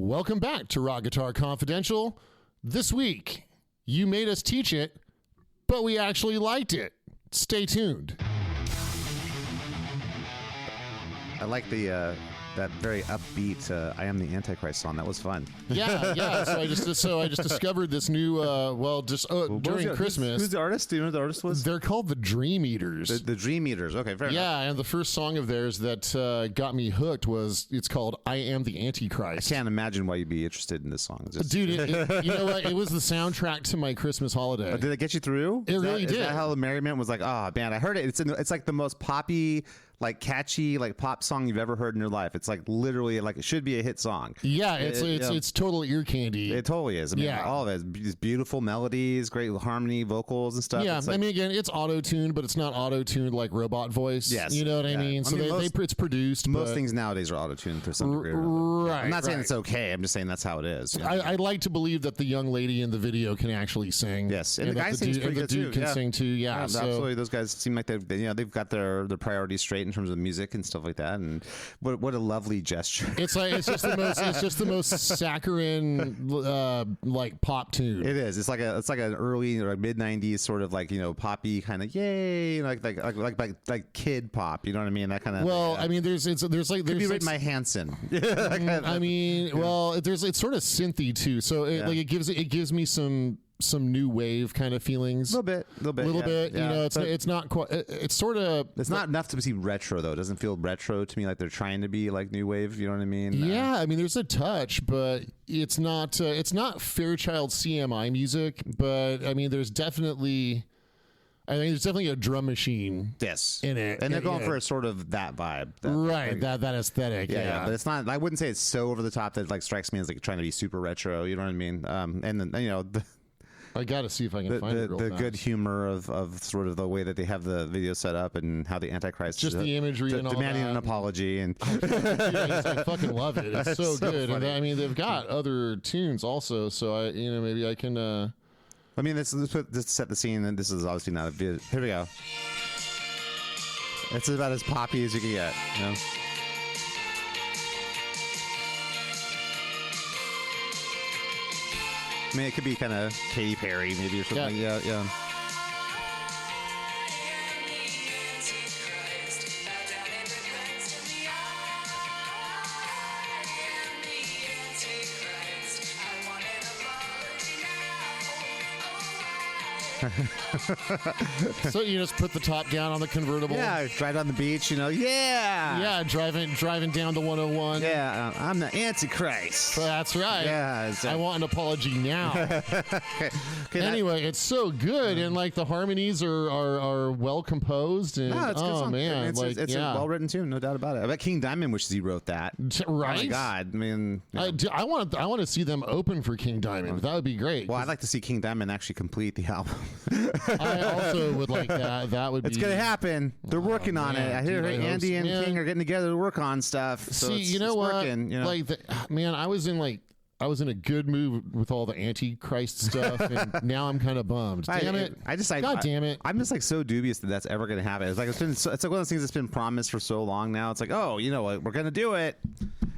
Welcome back to Rock Guitar Confidential. This week, you made us teach it, but we actually liked it. Stay tuned. I like the that very upbeat "I Am the Antichrist" song. That was fun. Yeah. So I just discovered this new. During Christmas. Who's the artist? Do you know who the artist was? They're called the Dream Eaters. The Dream Eaters. Okay, fair enough. Yeah, and the first song of theirs that got me hooked it's called "I Am the I Antichrist." can't imagine why you'd be interested in this song. Dude, you know what? It was the soundtrack to my Christmas holiday. Did it get you through? It really did. Is that how the merriment was like? Oh man, I heard it. It's like the most poppy, like catchy, like pop song you've ever heard in your life. It's like literally like it should be a hit song. Yeah, it's total ear candy. It totally is. I mean, Yeah. all of it. These beautiful melodies, great harmony, vocals and stuff. Yeah, It's like, I mean, again, it's auto-tuned, but it's not auto-tuned like robot voice. Yes. You know what I Yeah. mean? I So mean, it's produced. most but things nowadays are auto-tuned to some degree. Right. I'm not saying right. it's okay. I'm just saying that's how it is. You know? I'd like to believe that the young lady in the video can actually sing. Yes, and the that guy sings dude, pretty and the good dude too. can Yeah. sing too. Yeah, so absolutely. Those guys seem like they've got their priorities straight in terms of music and stuff like that. And what a lovely gesture. it's just the most saccharine like pop tune. It is. It's like an early or mid '90s sort of like poppy kind of yay like kid pop. You know what I mean? That kind of. Well, I mean, there's could be written by Hanson. I mean, well, it's sort of synthy too. So it gives me some new wave kind of feelings. A little bit. Yeah. You know, it's not quite. It's sort of. It's not enough to be retro though. It doesn't feel retro to me like they're trying to be like new wave. You know what I mean? Yeah, I mean, there's a touch, but it's not Fairchild CMI music. But I mean, there's definitely a drum machine. Yes. In it, and they're going for a sort of that vibe. That aesthetic. Yeah, but it's not. I wouldn't say it's so over the top that it like strikes me as like trying to be super retro. You know what I mean? And then I got to see if I can find it real the fast. good humor of sort of the way that they have the video set up and how the Antichrist Just the imagery and all demanding that. an apology and Dude, I fucking love it. It's so good. funny. And I mean, they've got other tunes also. So maybe I can. I mean, let's set the scene. And this is obviously not a video. Here we go. It's about as poppy as you can get. You know? I mean, it could be kind of Katy Perry, maybe, or something. Yeah. So you just put the top down on the convertible. Yeah, drive down the beach, Yeah. Yeah, driving down to 101. Yeah, I'm the Antichrist. That's right. Yeah. I want an apology now. Okay, Anyway, it's so good, and like the harmonies are well composed, and no, it's a good song. man, it's a well written tune, no doubt about it. I bet King Diamond wishes he wrote that. Right? Oh my God, I mean, I want to see them open for King Diamond. That would be great. well, I'd like to see King Diamond actually complete the album. I also would like that. That would be. It's gonna happen. They're working on it. I hear dude, I hope Andy so. and Man. King are getting together to work on stuff. So See, it's, you know it's what? working, Man, I was in a good mood with all the Antichrist stuff, and now I'm kind of bummed. Damn it! God damn it! I'm just like so dubious that that's ever going to happen. It's like it's like one of those things that's been promised for so long now. It's like, oh, you know what? We're going to do it.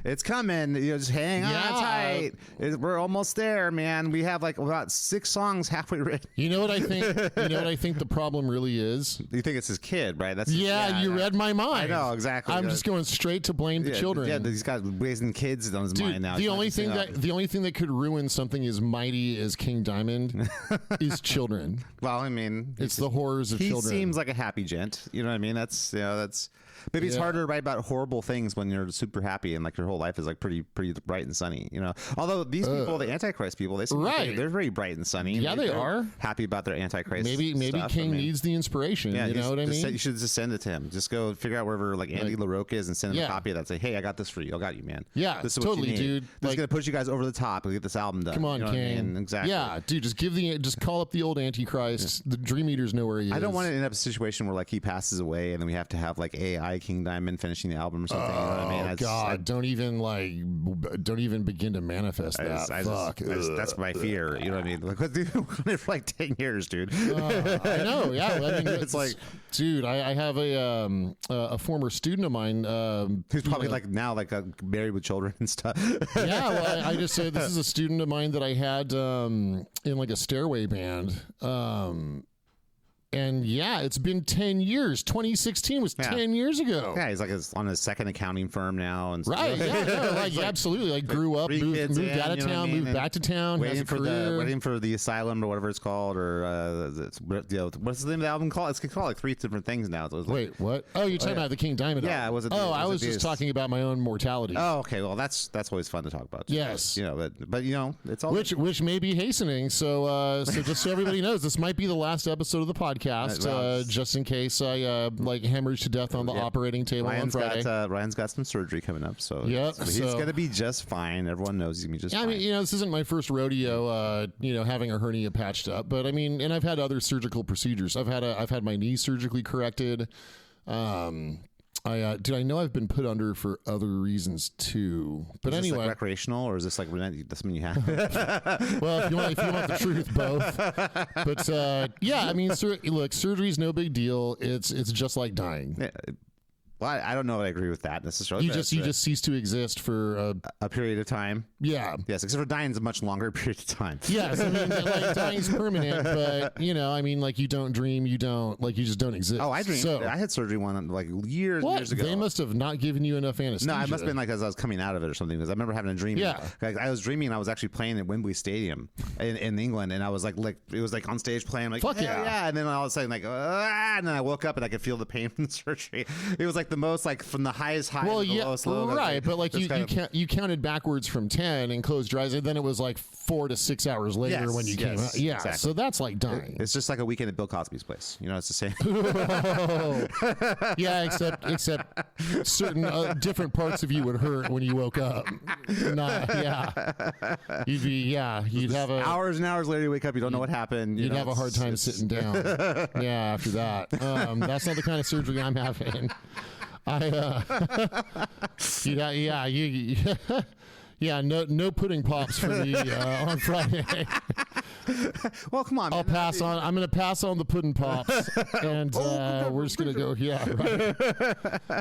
It's coming. Just hang on tight. We're almost there, man. We have like about 6 songs halfway written. You know what I think? The problem really is. You think it's his kid, right? That's You read my mind. I know exactly. I'm just going straight to blame the children. Yeah, he's got raising kids on his mind now. The only thing that could ruin something as mighty as King Diamond is children. Well, I mean, it's the horrors of children. He seems like a happy gent. You know what I mean? That's maybe it's harder to write about horrible things when you're super happy and like your whole life is like pretty bright and sunny. Although these people, the Antichrist people, they seem like they're very bright and sunny. Yeah, they are happy about their Antichrist. Maybe stuff. King needs the inspiration. Yeah, you know what I mean? You should just send it to him. Just go figure out wherever like Andy LaRocque is and send him a copy of that. Say, hey, I got this for you. I got you, man. Yeah, this is totally, what you need. dude. This is gonna push you guys over the top and get this album done. Come on, King. I mean? Exactly. Yeah, dude. Just call up the old Antichrist. The Dream Eaters know where he is. I don't want to end up in a situation where like he passes away and then we have to have like AI I King Diamond finishing the album or something. You know what I mean? Oh God! Don't even begin to manifest that. Fuck. That's my fear. You know what I mean? Like, what do you for like 10 years, dude? I know. Yeah. I mean, it's like, dude, I have a former student of mine who's probably like now like married with children and stuff. Yeah. Well, I just said this is a student of mine that I had in like a stairway band. And yeah, it's been 10 years. 2016 was 10 years ago. Yeah, he's like on his second accounting firm now, and right. Yeah, no, like absolutely. Like grew up, moved out of town, moved back to town, waiting for the asylum or whatever it's called, or what's the name of the album called? It's called like 3 different things now. Wait, what? Oh, you're talking about the King Diamond? Yeah, album. I was just talking about my own mortality. Oh, okay. Well, that's always fun to talk about. Yes, but it's all which may be hastening. So just so everybody knows, this might be the last episode of the podcast. Just in case I like hemorrhage to death on the operating table on Friday. Ryan's got some surgery coming up, so he's gonna be just fine. Everyone knows he's gonna be just fine. I mean, this isn't my first rodeo, having a hernia patched up, but I mean, and I've had other surgical procedures. I've had my knee surgically corrected. I know I've been put under for other reasons too, but is anyway, this like recreational, or is this like something you have? Well, if you want the truth, both. But yeah, I mean, look, surgery's no big deal. It's just like dying. Yeah. Well, I don't know if I agree with that necessarily. You just cease to exist for a period of time. Yeah. Yes, except for dying is a much longer period of time. Yes, I mean, like dying's permanent, but I mean, like you don't dream, you just don't exist. Oh, I dreamed. So, I had surgery one like years ago. They must have not given you enough anesthesia. No, it must have been like as I was coming out of it or something. Because I remember having a dream. Yeah. Like, I was dreaming I was actually playing at Wembley Stadium in England, and I was like it was like on stage playing like fuck yeah, and then all of a sudden like and then I woke up and I could feel the pain from the surgery. It was like the most like from the highest high to the lowest low. Right, but like you counted backwards from 10 and closed your eyes, and then it was like 4 to 6 hours later when you came out. Yeah, exactly. So that's like dying. It's just like a weekend at Bill Cosby's place. It's the same. Yeah, except certain different parts of you would hurt when you woke up. You'd have hours and hours later you wake up, you don't know what happened. You'd have a hard time sitting down. Yeah, after that. That's not the kind of surgery I'm having. No pudding pops for me on Friday. Well, come on. I'm going to pass on the pudding pops, and we're just going to go. Yeah. Right.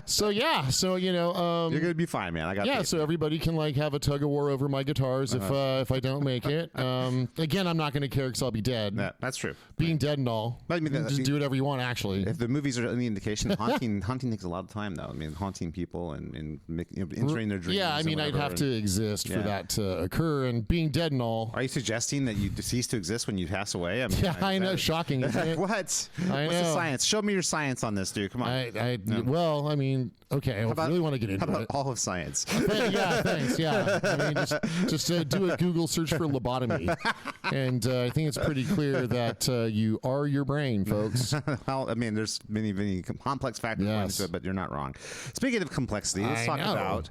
So you're going to be fine, man. I got. Yeah. So everybody can like have a tug of war over my guitars if I don't make it. Again, I'm not going to care because I'll be dead. Yeah, that's true. Being dead and all. I mean, just do whatever you want. Actually, if the movies are any indication, haunting takes a lot of time, though. I mean, haunting people and entering their dreams. Yeah, I mean, I'd have to exist for that to occur, and being dead and all. Are you suggesting that you cease to exist when you pass away? I mean, I know, shocking, isn't it? What? What's the science? Show me your science on this, dude. Come on. Well, I mean, okay. I really want to get into it. All of science? Yeah, thanks. Yeah, I mean, just do a Google search for lobotomy, and I think it's pretty clear that you are your brain, folks. Well, I mean, there's many complex factors into it, but you're not wrong. Speaking of complexity, let's talk about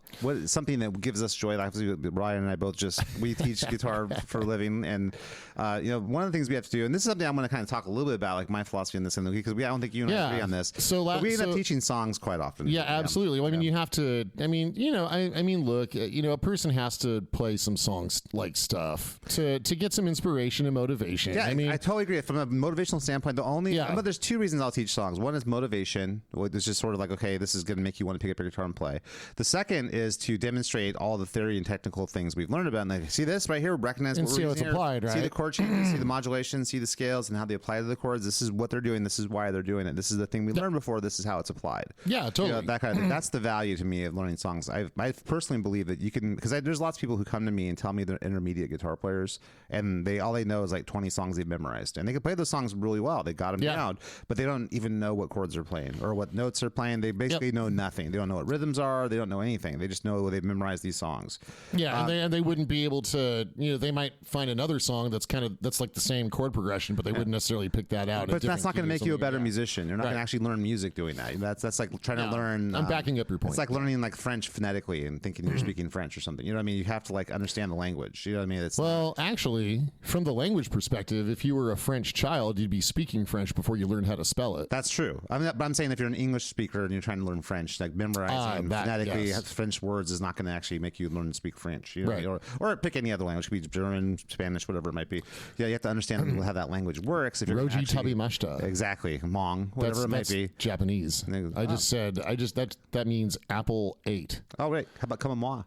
something that gives us joy. Obviously, Ryan and I both we teach guitar for a living, and one of the things we have to do, and this is something I'm going to kind of talk a little bit about, like my philosophy in this, because I don't think you and I agree on this. But we end up teaching songs quite often. Yeah, absolutely. Well, I mean, you have to. I mean, look, a person has to play some songs like stuff to get some inspiration and motivation. Yeah, I mean, I totally agree. From a motivational standpoint, but there's 2 reasons I'll teach songs. One is motivation, which is just sort of like, okay, this is going to make you want to pick up your guitar and play. The second is to demonstrate all the theory and technical things we've learned about. And like, see this right here, recognize and what see we're how it's applied, right? See the chord changes, see the modulation, see the scales, and how they apply to the chords. This is what they're doing. This is why they're doing it. This is the thing we learned before. This is how it's applied. Yeah, totally. That kind of thing. That's the value to me of learning songs. I personally believe that you can, because there's lots of people who come to me and tell me they're intermediate guitar players, and all they know is like 20 songs they've memorized, and they can play those songs really well. They got them down, but they don't even know what chords they're playing or what notes they're playing. They basically know nothing. They don't know what rhythms are. They don't know anything. They just know they've memorized these songs. Yeah, and they wouldn't be able to. They might find another song that's kind of that's like the same chord progression, but they wouldn't necessarily pick that out. But that's not going to make you a better musician. You're not going to actually learn music doing that. That's like trying to learn. I'm backing up your point. It's like learning like French phonetically and thinking you're speaking French or something. You know what I mean? You have to like understand the language. You know what I mean? It's well, actually, from the language perspective, if you were a French child, you'd be speaking French before you learned how to spell it. That's true. But I'm saying if you're an English speaker and you're trying to learn French, like memorizing phonetically French words is not going to actually make you learn to speak French. You know? Right. Or pick any other language. It could be German, Spanish, whatever it might be. Yeah, you have to understand how that language works. If you're Roji actually, tabimashita. Exactly. Hmong, whatever it might be. Japanese. I just said, that means apple 8. Oh, right. How about kamamwa?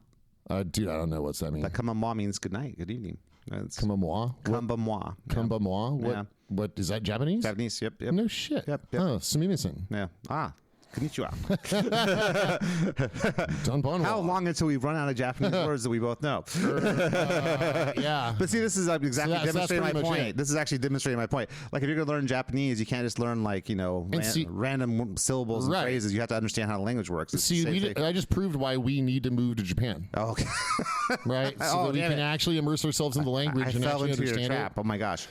Dude, I don't know what's that mean. Kamamwa means good night, good evening. Kamamwa? Kambamwa. Kambamwa? What is that, Japanese? Japanese, yep. No shit. Yep. Oh, sumimasen. Yeah. Konnichiwa. How long until we run out of Japanese words that we both know? Yeah. But see, this is exactly demonstrating my point. This is actually demonstrating my point. Like, if you're going to learn Japanese, you can't just learn, like, random syllables and phrases. You have to understand how the language works. I just proved why we need to move to Japan. Oh, okay. Right? So that we can actually immerse ourselves in the language and actually understand your trap. it. Oh, my gosh.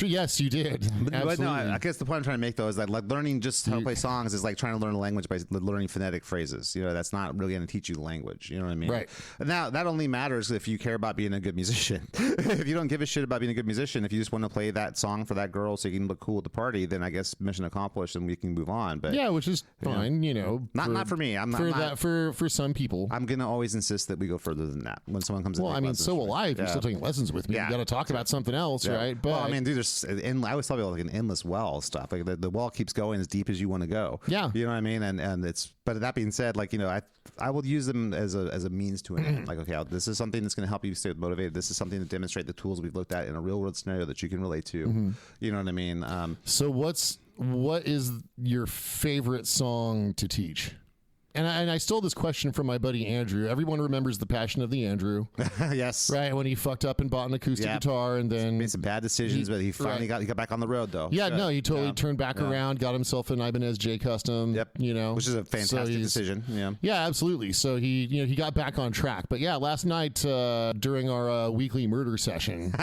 Yes, you did. But no, I guess the point I'm trying to make, though, is that like learning just how to play songs is like trying to learn a language by learning phonetic phrases. You know, that's not really going to teach you the language. You know what I mean? Right. Now, that only matters if you care about being a good musician. If you don't give a shit about being a good musician, if you just want to play that song for that girl so you can look cool at the party, then I guess mission accomplished and we can move on. But yeah, which is fine. You know, not for me. I'm not for some people. I'm going to always insist that we go further than that when someone comes in. Well, I mean, so will I. If you're still taking lessons with me, you got to talk about something else, right? But well, I mean, dude, I always tell people like an endless well stuff. Like the well keeps going as deep as you want to go. Yeah, you know what I mean. And it's. But that being said, like, you know, I will use them as a means to an end. Like, okay, this is something that's going to help you stay motivated. This is something to demonstrate the tools we've looked at in a real world scenario that you can relate to. You know what I mean? So what is your favorite song to teach? And I stole this question from my buddy Andrew. Everyone remembers the Passion of the Andrew. Yes. Right, when he fucked up and bought an acoustic guitar and then made some bad decisions, but he finally got back on the road, though. Yeah, no, he totally turned back around, got himself an Ibanez J Custom. Yep. You know, which is a fantastic decision. Yeah. Yeah, absolutely. So he got back on track. But yeah, last night during our weekly murder session,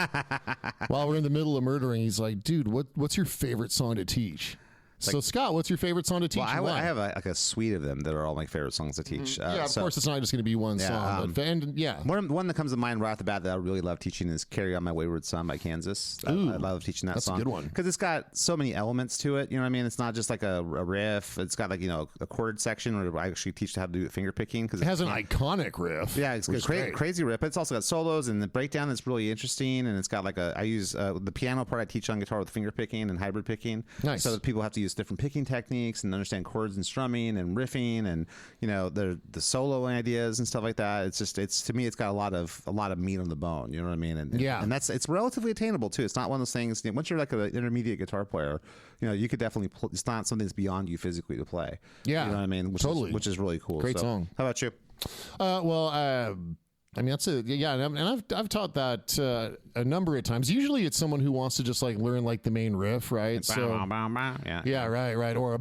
while we're in the middle of murdering, he's like, "Dude, what's your favorite song to teach?" So Scott, what's your favorite song to teach? Well, I have a suite of them that are all my favorite songs to teach. Of course, it's not just going to be one song. One that comes to mind right off the bat that I really love teaching is "Carry On My Wayward Son" by Kansas. I love teaching that song. That's a good one because it's got so many elements to it. You know what I mean? It's not just like a riff. It's got like a chord section where I actually teach how to do finger picking because it has an iconic riff. Yeah, it's a crazy riff. But it's also got solos and the breakdown that's really interesting. And it's got like I use the piano part I teach on guitar with finger picking and hybrid picking. Nice. So that people have to use different picking techniques and understand chords and strumming and riffing and the solo ideas and stuff like that. It's to me it's got a lot of meat on the bone. You know what I mean? And it's relatively attainable too. It's not one of those things. Once you're like an intermediate guitar player, you could definitely. It's not something that's beyond you physically to play. Yeah, you know what I mean? Which is really cool. Great song. How about you? I mean, that's and I've taught that a number of times. Usually, it's someone who wants to just like learn like the main riff, right? Right, or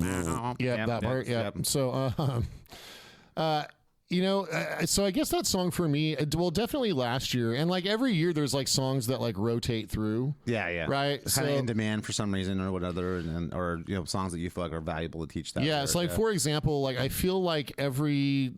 that part. Yeah. So, so I guess that song for me, well, definitely last year, and like every year, there's like songs that like rotate through. Yeah, right. Kind of in demand for some reason or whatever, or songs that you feel like are valuable to teach that. Yeah, it's like for example, like I feel like every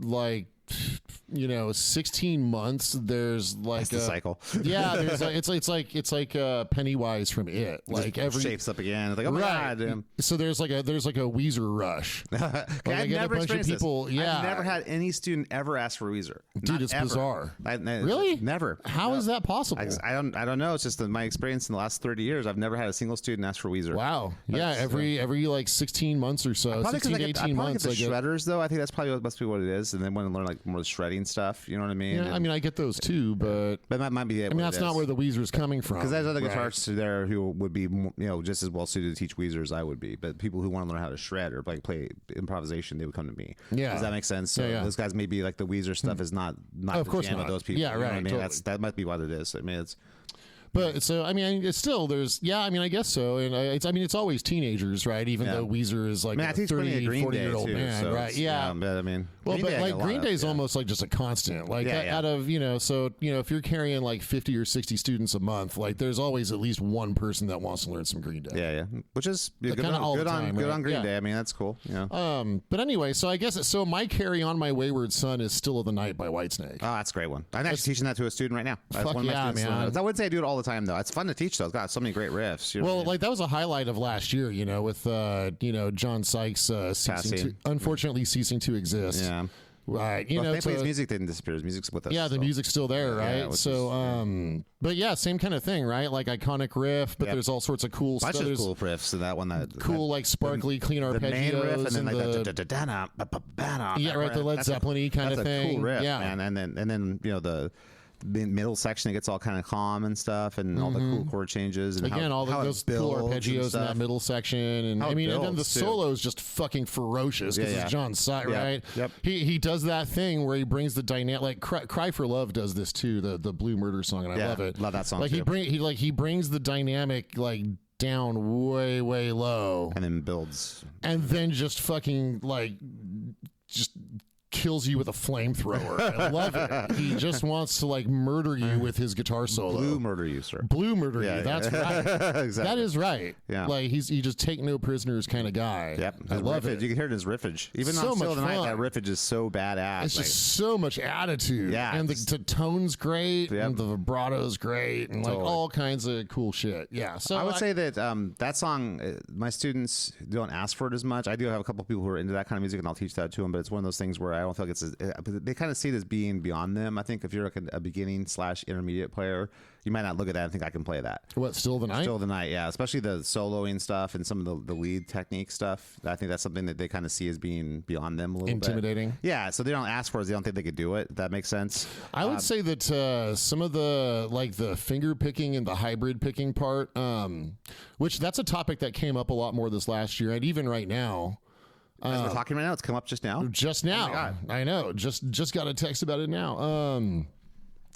16 months there's like the cycle. Yeah, there's like it's like Pennywise from It. Like every shapes up again. It's like, oh my god. So there's like a Weezer rush. I've never experienced people. This. I've never had any student ever ask for Weezer. Dude, it's bizarre. Really? Never. How is that possible? I don't know. It's just my experience in the last 30 years. I've never had a single student ask for Weezer. Wow. Yeah, every like 16 months or so. 16 to 18 months. The shredders though. I think that's probably must be what it is. And then want to learn like more shredding stuff. You know what I mean? Yeah, I mean I get those too, but that might be it. I mean that's not where the Weezer's coming from. Because there's other guitarists there who would be just as well suited to teach Weezer as I would be. But people who want to learn how to shred or like play improvisation, they would come to me. Yeah. Does that make sense? So those guys may be like the Weezer stuff is not of course the jam not. of those people. Yeah, right. You know what I mean? Totally. That might be what it is. I mean it's. But so I mean, it's still there's I mean I guess so, and it's always teenagers, right? Even though Weezer is like I a teach 30, Green 40-year-old Day too, man, so right? Yeah. but I mean, Well, but like Green Day's almost like just a constant. Like out of so if you're carrying like 50 or 60 students a month, like there's always at least one person that wants to learn some Green Day. Yeah. Which is good on Green Day. I mean, that's cool. But anyway, so I guess so. My Carry On My Wayward Son is Still of the Night by Whitesnake. Oh, that's a great one. I'm actually teaching that to a student right now. That's one of my students. Man. I wouldn't say I do it all the time though. It's fun to teach though. It's got so many great riffs. Well, like that was a highlight of last year, with John Sykes unfortunately ceasing to exist. Yeah. Right, thankfully his music didn't disappear. His music's with us. Yeah, the music's still there, right? Yeah, but yeah, same kind of thing, right? Like iconic riff, but there's all sorts of cool stuff. There's cool riffs in that one. Like sparkly, clean arpeggios, the main riff, and then like the Led Zeppelin-y kind of thing. That's a cool riff, yeah, man. And then the middle section, it gets all kind of calm and stuff, and all the cool chord changes. And again, all those cool arpeggios in that middle section, and I mean, and then the solo is just fucking ferocious because it's John Sykes, right? Yep. He does that thing where he brings the dynamic. Like Cry for Love does this too, the Blue Murder song, and I love it. Love that song. Like too. he brings the dynamic like down way low, and then builds, and then just fucking like just kills you with a flamethrower. I love it. He just wants to like murder you with his guitar solo. Blue murder you, sir. Blue murder you. That's right. Exactly. That is right. Yeah. Like he just take no prisoners kind of guy. Yep. I love it. You can hear it in his riffage. Even so on Still much the Night, fun. that riffage is so badass. It's just so much attitude. Yeah. And the tone's great. Yep. And the vibrato's great. And like all kinds of cool shit. Yeah. So I would say that that song, my students don't ask for it as much. I do have a couple of people who are into that kind of music, and I'll teach that to them. But it's one of those things where I don't feel like they kind of see it as being beyond them. I think if you're like a beginning/intermediate player, you might not look at that and think I can play that. What, Still the Night? Still the Night, yeah. Especially the soloing stuff and some of the lead technique stuff. I think that's something that they kind of see as being beyond them a little intimidating. bit. Yeah, so they don't ask for it. They don't think they could do it. If that makes sense. I would say that some of the finger picking and the hybrid picking part, which that's a topic that came up a lot more this last year, and even right now. As we're talking right now, it's come up just now. Just now, oh my God. I know. Just got a text about it now.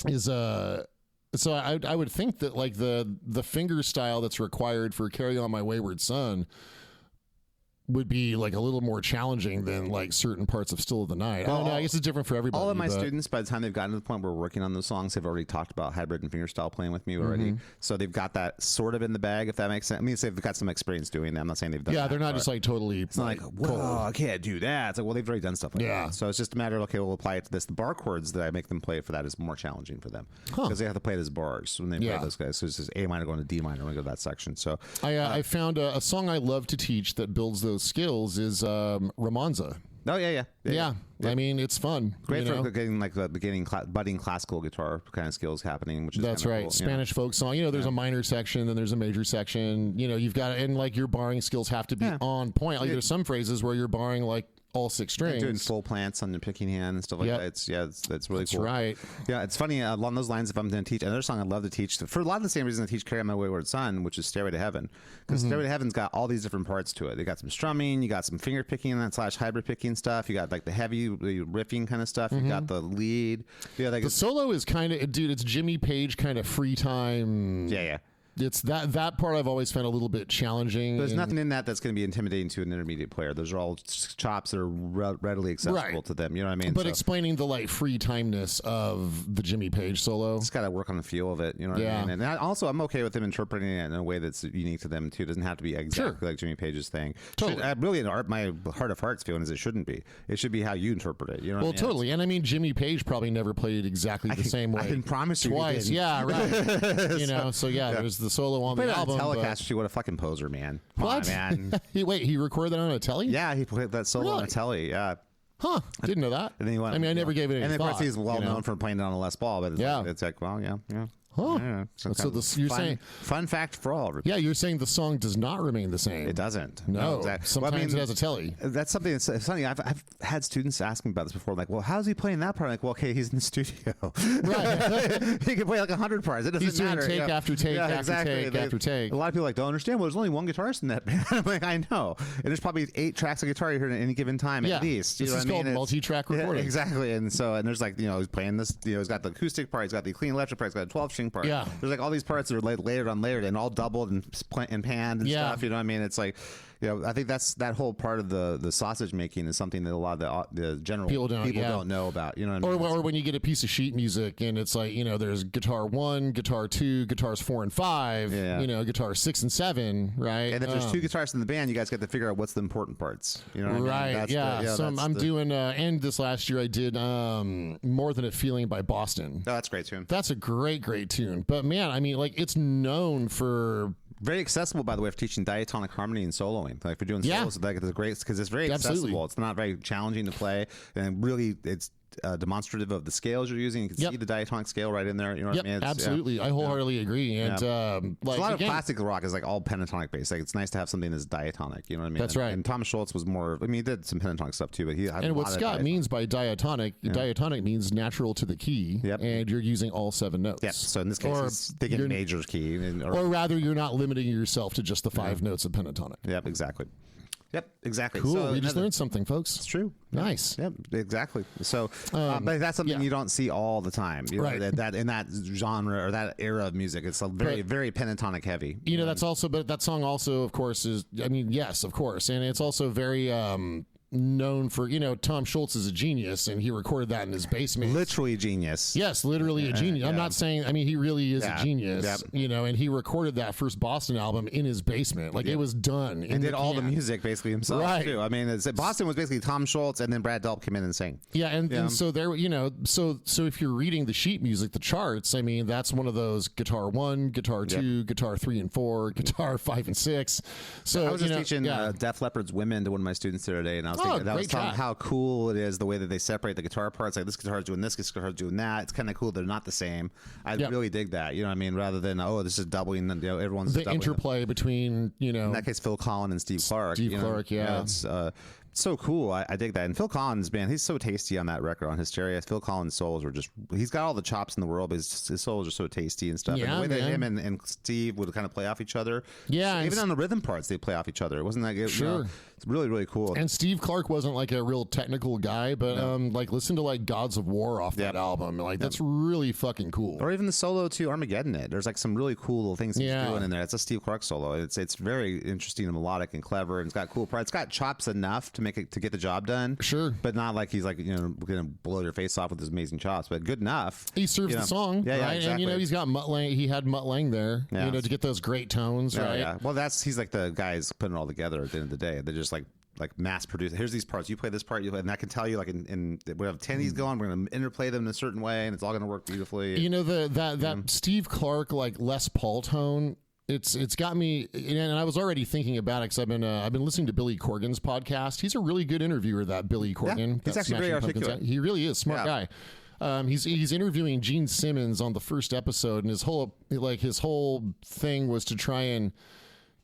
So I would think that like the finger style that's required for Carry On My Wayward Son would be like a little more challenging than like certain parts of Still of the Night. I don't know. I guess it's different for everybody. All of my students, by the time they've gotten to the point where we're working on those songs, they've already talked about hybrid and fingerstyle playing with me already. So they've got that sort of in the bag, if that makes sense. I mean, they've got some experience doing that. I'm not saying they've done Yeah, that, they're not just like totally. It's not like, whoa, I can't do that. It's like, well, they've already done stuff like that. So it's just a matter of, okay, we'll apply it to this. The bar chords that I make them play for that is more challenging for them because they have to play it as bars when they play those guys. So it's just A minor going to D minor when I go to that section. So I found a song I love to teach that builds those skills is Romanza. Oh yeah. I mean, it's fun. Great for getting like the beginning budding classical guitar kind of skills happening, which is that's right. Cool, Spanish folk song. There's a minor section, then there's a major section. You've got and like your barring skills have to be on point. Like there's some phrases where you're barring like all six strings. Doing full plants on the picking hand and stuff like that. It's that's really cool. That's right. Yeah, it's funny along those lines. If I'm going to teach another song, I'd love to teach for a lot of the same reason I teach "Carry On My Wayward Son," which is "Stairway to Heaven," because "Stairway to Heaven's" got all these different parts to it. They got some strumming, you got some finger picking and / hybrid picking stuff. You got like the heavy riffing kind of stuff. You got the lead. Yeah, like the solo is kind of it's Jimmy Page kind of free time. Yeah. It's that part I've always found a little bit challenging. There's nothing in that that's going to be intimidating to an intermediate player. Those are all chops that are readily accessible to them. You know what I mean? But explaining the like free timeness of the Jimmy Page solo, just got to work on the feel of it. You know what I mean? And also, I'm okay with them interpreting it in a way that's unique to them too. It doesn't have to be exactly like Jimmy Page's thing. Totally. Really, my heart of hearts feeling is it shouldn't be. It should be how you interpret it. You know? What I mean? Totally. And I mean, Jimmy Page probably never played exactly the same way. I can promise you twice. Yeah, right. So there's the solo on the album. Telecaster, what a fucking poser, man. Come on, man. He recorded that on a telly? Yeah, he played that solo on a telly. Yeah. Huh? Didn't know that. And then I never gave it any thought. And of course, he's well known for playing it on a Les Paul, but it's like, well, yeah. Huh. Yeah, so you're saying fun fact for all. Yeah, you're saying the song does not remain the same. It doesn't. No, exactly. Sometimes it has a telly. That's something that's funny. I've had students ask me about this before. Like, well, how's he playing that part? I'm like, well, okay, he's in the studio. Right. He can play like 100 parts. It doesn't he's matter. Take after take after take after take. A lot of people like don't understand. Well, there's only one guitarist in that band. I'm like, I know. And there's probably 8 tracks of guitar you hear at any given time at least. This is called multi-track recording. Exactly. And so, and there's like, he's playing this. He's got the acoustic part. He's got the clean electric part. He's got a 12 string. string part. Yeah. There's like all these parts that are layered on layered and all doubled and panned and Yeah. stuff. You know what I mean? It's like, you know, I think that whole part of the sausage making is something that a lot of the general people don't know about. You know what I mean? Or when you get a piece of sheet music and it's like, you know, there's guitar 1, guitar 2, guitars 4 and 5, you know, guitar 6 and 7 , right? And if there's 2 guitarists in the band, you guys get to figure out what's the important parts. You know what I mean? Right, That's yeah. So I'm doing, and this last year I did More Than a Feeling by Boston. Oh, that's a great tune. That's a great tune. But man, I mean, like, it's known for... Very accessible, by the way, for teaching diatonic harmony and soloing. Like for doing solos, like it's great because it's very accessible. It's not very challenging to play, and really, it's demonstrative of the scales you're using. You can see the diatonic scale right in there. You know what I mean? It's, absolutely. I wholeheartly agree. And like a lot of classic rock is like all pentatonic based. Like it's nice to have something that's diatonic. You know what I mean? That's right. And Thomas Schultz was more. I mean, he did some pentatonic stuff too, but he had and what Scott means by diatonic, diatonic means natural to the key, and you're using all 7 notes. Yeah. So in this case, he's thinking major key, or rather, you're not limiting yourself to just the 5 notes of pentatonic. Yep. Exactly. Yep, exactly. Cool. So we just learned something, folks. It's true. Nice. Yep, exactly. So, but that's something you don't see all the time. You know, that in that genre or that era of music, it's a very pentatonic heavy. You know, that's also, but that song also, of course, is. I mean, yes, of course, and it's also very. Known for, you know, Tom Schultz is a genius and he recorded that in his basement. Literally a genius. Yes, literally a genius. I'm not saying, I mean, he really is a genius, you know, and he recorded that first Boston album in his basement. Like it was done. And did all the music basically himself too. I mean, Boston was basically Tom Schultz and then Brad Delp came in and sang. Yeah, and so there, you know, so if you're reading the sheet music, the charts, I mean, that's one of those guitar 1, guitar 2, guitar 3 and 4, guitar 5 and 6. So I was just teaching Def Leppard's Women to one of my students the other day, and I was thinking that was how cool it is the way that they separate the guitar parts. Like this guitar is doing this guitar is doing that. It's kind of cool. They're not the same. I really dig that. You know what I mean? Rather than this is doubling. You know, everyone's the interplay between, you know, in that case Phil Collins and Steve Clark. Steve Clark, it's so cool. I dig that. And Phil Collins, man, he's so tasty on that record on Hysteria. Phil Collins' solos were just, he's got all the chops in the world, but his solos are so tasty and stuff. Yeah, and the way that him and Steve would kind of play off each other. Yeah. So even on the rhythm parts, they play off each other. It wasn't that good. Sure. You know, it's really, really cool. And Steve Clark wasn't like a real technical guy, but like listen to like Gods of War off that album. Like that's really fucking cool. Or even the solo to Armageddon It. There's like some really cool little things he's doing in there. It's a Steve Clark solo. It's very interesting and melodic and clever, and it's got cool parts. It's got chops enough to get the job done. Sure. But not like he's like, you know, gonna blow your face off with his amazing chops, but good enough. He serves the song, right? Exactly. And you know, he's got Mutt Lang. He had Mutt Lang there, you know, to get those great tones, right? Yeah. Well, he's like the guys putting it all together at the end of the day. They're just like mass produce. Here's these parts. You play this part. And I can tell you, like, we have 10 of these going. We're going to interplay them in a certain way, and it's all going to work beautifully. You know, that Steve Clark like Les Paul tone. It's got me, and I was already thinking about it because I've been listening to Billy Corgan's podcast. He's a really good interviewer, that Billy Corgan. He's actually very articulate. He really is smart guy. He's interviewing Gene Simmons on the first episode, and his whole thing was to try and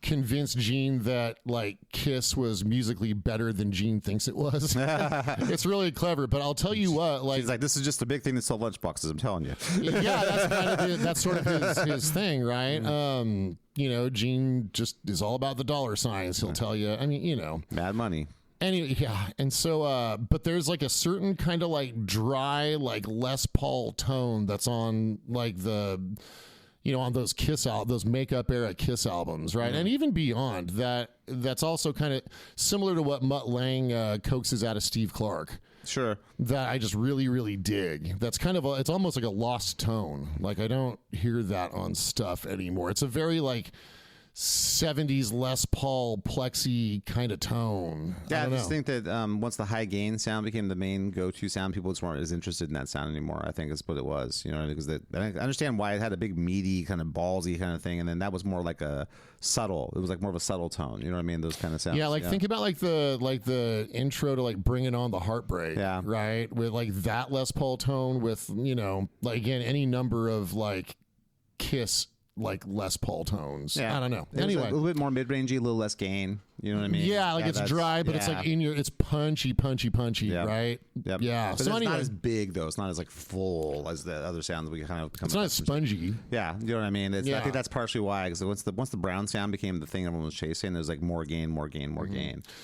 convince Gene that like Kiss was musically better than Gene thinks it was. It's really clever, but I'll tell you what, like, he's like, this is just a big thing to sell lunchboxes. I'm telling you. Yeah, that's kind of that's sort of his thing, right? You know, Gene just is all about the dollar signs. He'll tell you. I mean, you know, mad money. Anyway, yeah, and so, but there's like a certain kind of like dry, like Les Paul tone that's on like the, you know, on those those makeup era Kiss albums, right? And even beyond that, that's also kind of similar to what Mutt Lang coaxes out of Steve Clark. Sure. That I just really, really dig. That's kind of it's almost like a lost tone. Like I don't hear that on stuff anymore. It's a very like 70s Les Paul plexi kind of tone. Yeah, I just think that once the high gain sound became the main go-to sound, people just weren't as interested in that sound anymore. I think is what it was, you know, because I understand why it had a big meaty kind of ballsy kind of thing, and then that was more like a subtle. It was like more of a subtle tone. You know what I mean? Those kind of sounds. Yeah, like think about like the intro to like Bringing On the Heartbreak. Yeah, right. With like that Les Paul tone, with, you know, like again any number of like Kiss like Les Paul tones. Yeah. I don't know. It anyway, was a little bit more mid-rangey, a little less gain. You know what I mean? Yeah, like it's dry, but it's like it's punchy, right? Yep. Yeah. But So it's anyway, not as big though. It's not as like full as the other sounds we kind of come. it's not as spongy. Yeah, you know what I mean. I Yeah. think that's partially why. Because once the brown sound became the thing everyone was chasing, there's like more gain.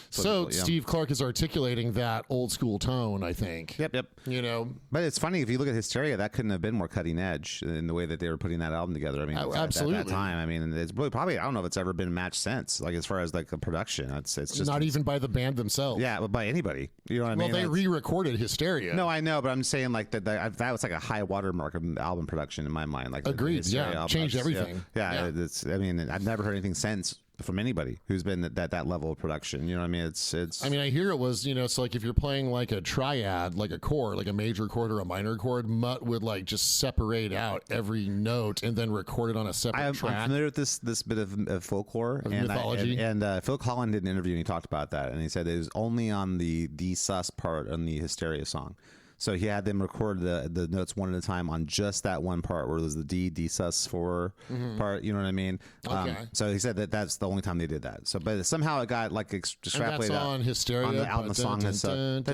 So Steve Clark is articulating that old school tone, I think. Yep. You know, But it's funny if you look at Hysteria, that couldn't have been more cutting edge in the way that they were putting that album together. I mean, absolutely. at that time. I mean, it's really probably I don't know if it's ever been matched since. Like as far as like the production, it's just not even by the band themselves. yeah, but by anybody. You know what I mean? Well, they re-recorded Hysteria. No, I know, but I'm saying like that was like a high watermark of album production in my mind. Like Agreed. the Hysteria Yeah, album. changed everything. Yeah. It's. I mean, I've never heard anything since from anybody who's been at that level of production. You know what I mean? It's. I mean, I hear it was, so like if you're playing like a triad, like a chord, like a major chord or a minor chord, Mutt would like just separate out every note and then record it on a separate track. I'm familiar with this bit of folklore and mythology. Phil Collin did an interview and he talked about that, and he said it was only on the sus part on the Hysteria song. So he had them record the notes one at a time on just that one part where it was the D sus 4 part. You know what I mean? Okay. So he said that's the only time they did that. So, but somehow it got like extrapolated And that's on Hysteria. out in the song itself.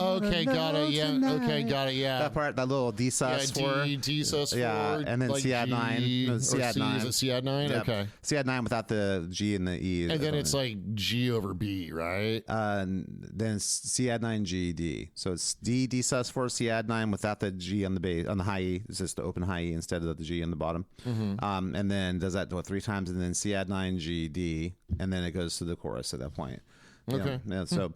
Okay, got it. Yeah. Okay, got it. Yeah. That part, that little D sus 4. D sus 4. Yeah, and then like C add 9. No, C add 9. Is it C add 9? Yep. Okay. C add 9 without the G and the E. And then it's like G over B, right? Then it's C add 9 G D. So it's D sus 4 C add 9 without the G on the bass on the high E. It's just the open high E instead of the G on the bottom. And then does that 3 times, and then C add 9 G D, and then it goes to the chorus at that point. Okay. Yeah. So.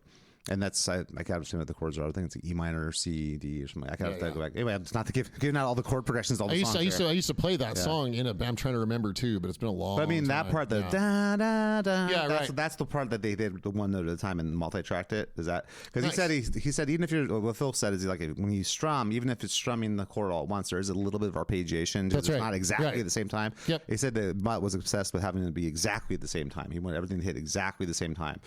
And that's I can't understand what the chords are. I think it's E minor, C, D, or something. I can't have to go back. Anyway, it's not to giving out all the chord progressions. All the songs. I used to play that song in a. I'm trying to remember too, but it's been a long. But I mean that part, the da da da. Yeah, that's the part that they did the one note at a time and multi-tracked it. Is that because Nice. he said even if you're what Phil said is like when you strum, even if it's strumming the chord all at once, there is a little bit of arpeggiation. That's it's right. not exactly Right. at the same time. Yep. He said that Mutt was obsessed with having it to be exactly at the same time. He wanted everything to hit exactly the same time,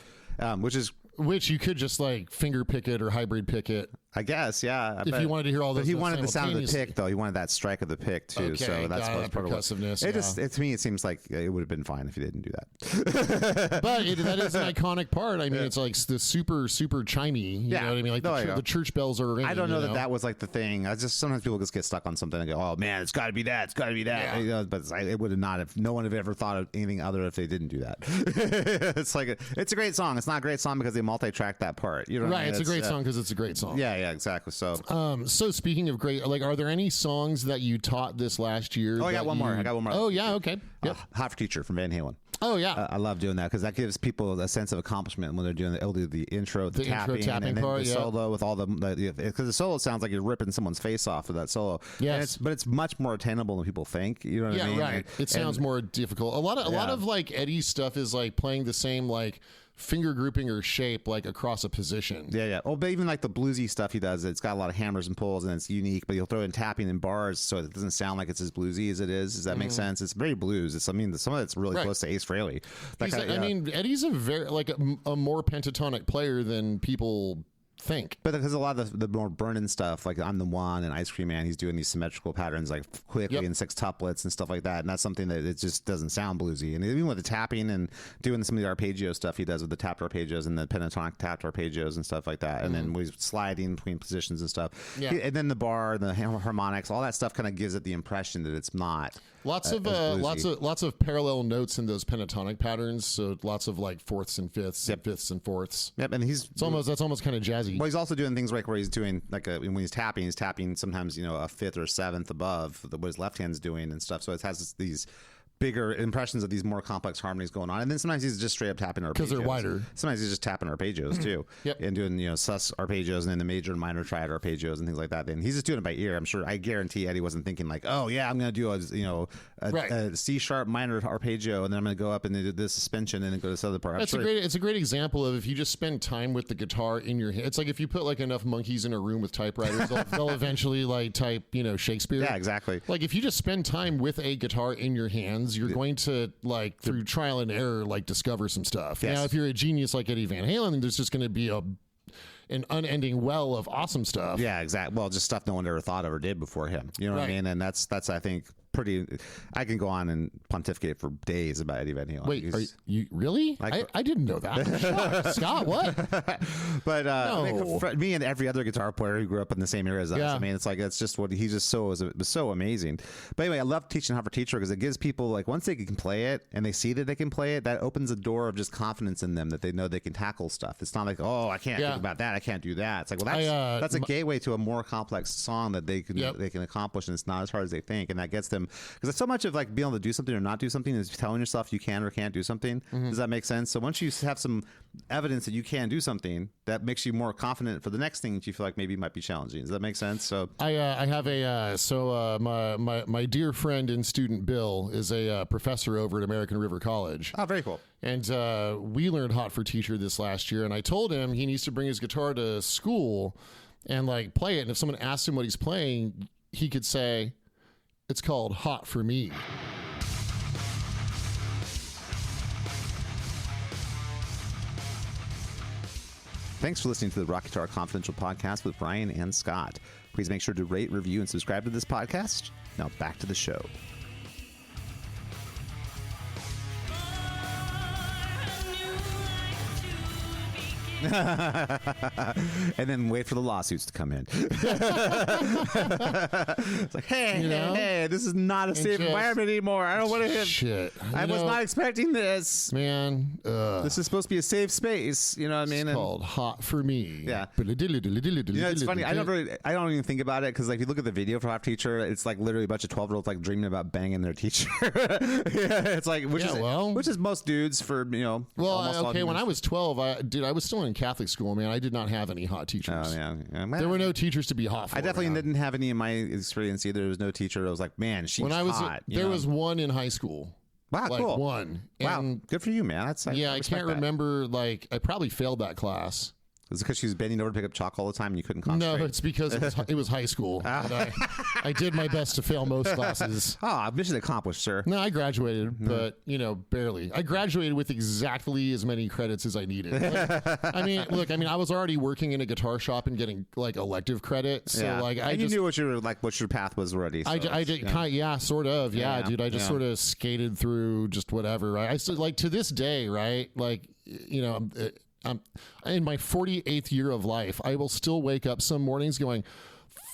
which you could just like finger pick it or hybrid pick it. I guess, yeah. If you wanted to hear all those, but he wanted the sound of the simultaneously. pick, though. He wanted that strike of the pick too. Okay, so that's got it, part of what. percussiveness, To me, it seems like it would have been fine if he didn't do that. But that is an iconic part. I mean, it's like the super chimey. You know what I mean? Like the church bells are ringing. I don't know that was like the thing. I just sometimes people just get stuck on something and go, "Oh man, it's got to be that. It's got to be that." Yeah. But it would have not. If no one had ever thought of anything other if they didn't do that. It's like it's a great song. It's not a great song because they multi-tracked that part. You know, what I right? mean? It's a great song because it's a great song. Yeah, exactly. So. So speaking of great, like, are there any songs that you taught this last year? I got one more. Oh yeah, okay. Yep. Hot for Teacher from Van Halen. Oh yeah. I love doing that because that gives people a sense of accomplishment when they're doing they'll do the intro, the tapping and then part, the solo with all the because the solo sounds like you're ripping someone's face off with that solo. Yes. But it's much more attainable than people think. You know what I mean? Right. It sounds more difficult. A lot of like Eddie's stuff is like playing the same like finger grouping or shape like across a position. Yeah. Oh, but even like the bluesy stuff he does, it's got a lot of hammers and pulls and it's unique, but he'll throw in tapping and bars so it doesn't sound like it's as bluesy as it is. Does that make sense? It's very blues. Some of it's really close to Ace Frehley. I mean, Eddie's a very like a more pentatonic player than people think. But because a lot of the more burning stuff, like I'm the One and Ice Cream Man, he's doing these symmetrical patterns like quickly in 6 tuplets and stuff like that, and that's something that it just doesn't sound bluesy. And even with the tapping and doing some of the arpeggio stuff he does with the tapped arpeggios and the pentatonic tapped arpeggios and stuff like that, and then when he's sliding between positions and stuff, and then the bar, the harmonics, all that stuff kind of gives it the impression that it's not. Lots of parallel notes in those pentatonic patterns. So lots of like fourths and fifths, and fifths and fourths. Yep, and that's almost kind of jazzy. Well, he's also doing things like where he's doing like when he's tapping sometimes a fifth or seventh above what his left hand's doing and stuff. So it has these bigger impressions of these more complex harmonies going on, and then sometimes he's just straight up tapping arpeggios because they're wider. Sometimes he's just tapping arpeggios too, and doing sus arpeggios and then the major and minor triad arpeggios and things like that. And he's just doing it by ear. I'm sure. I guarantee Eddie wasn't thinking like, oh yeah, I'm going to do a C sharp minor arpeggio, and then I'm going to go up and do this suspension and then go to this other part. It's a great example of if you just spend time with the guitar in your hand. It's like if you put like enough monkeys in a room with typewriters, they'll eventually like type Shakespeare. Yeah, exactly. Like if you just spend time with a guitar in your hands, you're going to like through trial and error like discover some stuff. Yes. Now if you're a genius like Eddie Van Halen, there's just going to be an unending well of awesome stuff. Yeah, exactly. Well, just stuff no one ever thought of or did before him. You know what I mean? And that's I think pretty. I can go on and pontificate for days about Eddie Van Halen. Wait, are you really? I didn't know that. Scott, what? But No. I mean, me and every other guitar player who grew up in the same era as us. Yeah. I mean, it's like it's just what he just was so amazing. But anyway, I love teaching Hot for Teacher because it gives people like once they can play it and they see that they can play it, that opens a door of just confidence in them that they know they can tackle stuff. It's not like, oh, I can't think about that, I can't do that. It's like, well, that's a gateway to a more complex song that they can accomplish, and it's not as hard as they think, and that gets them because it's so much of like being able to do something or not do something is telling yourself you can or can't do something. Does that make sense? So once you have some evidence that you can do something, that makes you more confident for the next thing that you feel like maybe might be challenging. Does that make sense? So I have my dear friend and student Bill is a professor over at American River College. oh, very cool. And we learned Hot for Teacher this last year, and I told him he needs to bring his guitar to school and like play it. And if someone asks him what he's playing, he could say, "It's called Hot for Me." Thanks for listening to the Rock Guitar Confidential podcast with Brian and Scott. Please make sure to rate, review, and subscribe to this podcast. Now back to the show. And then wait for the lawsuits to come in. It's like, hey, this is not a safe environment anymore. I don't want to hit. Shit. I was not expecting this. Man, This is supposed to be a safe space. You know what I mean? it's called Hot for Me. Yeah. It's funny. I don't even think about it because, like, if you look at the video for Hot Teacher, it's like literally a bunch of 12-year-olds like dreaming about banging their teacher. It's like, which is most dudes for Well, almost all okay. When humans. I was 12, I was still in Catholic school. Man, I did not have any hot teachers. Oh, yeah. There were no teachers to be hot for. I definitely didn't have any in my experience either. There was no teacher that was like, man, she's When I was hot. there was one in high school. Wow, like cool. One. Wow, And good for you, man. I can't remember. Like, I probably failed that class. Is it because she was bending over to pick up chalk all the time and you couldn't concentrate? No, it's because it was high school. And I did my best to fail most classes. Mission accomplished, sir. No, I graduated, but barely. I graduated with exactly as many credits as I needed. Like, I was already working in a guitar shop and getting like elective credit. So you knew what your path was already. So I did sort of, dude. I just sort of skated through just whatever. Right? I still like to this day, right? Like, I'm in my 48th year of life. I will still wake up some mornings going,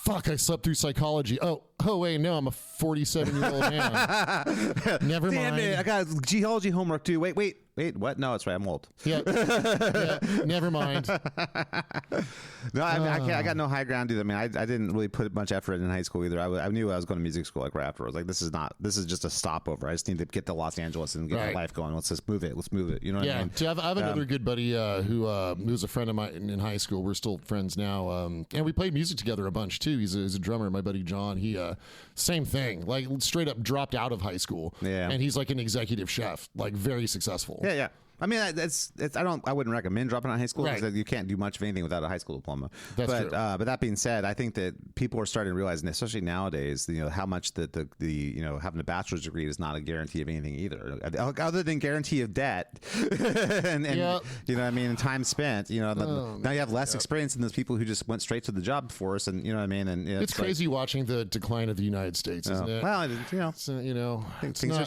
fuck, I slept through psychology. Oh, wait, no, I'm a 47-year-old man. Never Damn mind. it, I got geology homework too. Wait, what? No, it's right. I'm old. Yeah, never mind. No, I got no high ground either. I mean, I didn't really put much effort in high school either. I knew I was going to music school like right afterwards. Like, this is just a stopover. I just need to get to Los Angeles and get my life going. Let's just move it. Let's move it. You know what I mean? Yeah, I have another good buddy who was a friend of mine in high school. We're still friends now, and we played music together a bunch too. He's a drummer. My buddy John. He same thing. Like, straight up dropped out of high school. Yeah, and he's like an executive chef, like very successful. Yeah. I mean, I wouldn't recommend dropping out of high school because you can't do much of anything without a high school diploma. That's true. But that being said, I think that people are starting to realize, and especially nowadays, how much that the having a bachelor's degree is not a guarantee of anything either, other than guarantee of debt and you know what I mean, and time spent. Now you have less experience than those people who just went straight to the job force, and you know what I mean. And it's crazy watching the decline of the United States, isn't it? Well, things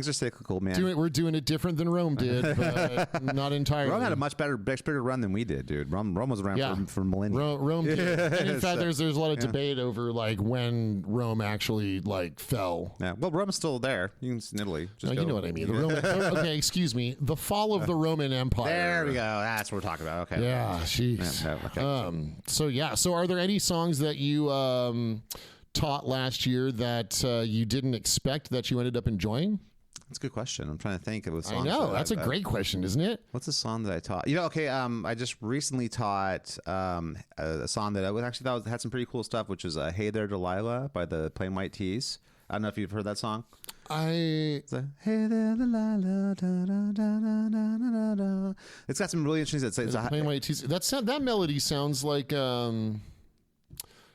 are cyclical, man. We're doing it different than Rome did, but not entirely. Rome had a much bigger run than we did, dude. Rome was around for millennia. Rome did. And in fact, there's a lot of debate over like when Rome actually like fell. Yeah. Well, Rome's still there. You can in Italy. You know what I mean. Okay, excuse me. The fall of the Roman Empire. There we go. That's what we're talking about. Okay. Yeah. Jeez. Okay. So are there any songs that you taught last year that you didn't expect that you ended up enjoying? That's a good question. I'm trying to think of a song. I know. That's a great question, isn't it? What's a song that I taught? I just recently taught a song that I actually thought had some pretty cool stuff, which is Hey There Delilah by the Plain White Tees. I don't know if you've heard that song. Hey there Delilah. Da, da, da, da, da, da. It's got some really interesting. Plain White Tees. That melody sounds like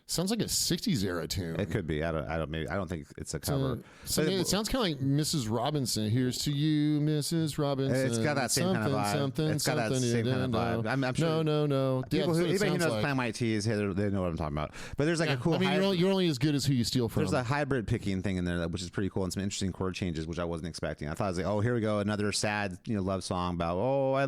Sounds like a 60s era tune. It could be. I don't think it's a cover. It sounds kind of like Mrs. Robinson. Here's to you, Mrs. Robinson. It's got that same kind of vibe. It's got that same kind of vibe. I'm sure. No. People who even knows Plan My Tees, they know what I'm talking about. But there's like a cool. I mean, you're only as good as who you steal from. There's a hybrid picking thing in there, which is pretty cool, and some interesting chord changes, which I wasn't expecting. I thought it was like, oh, here we go, another sad, love song about,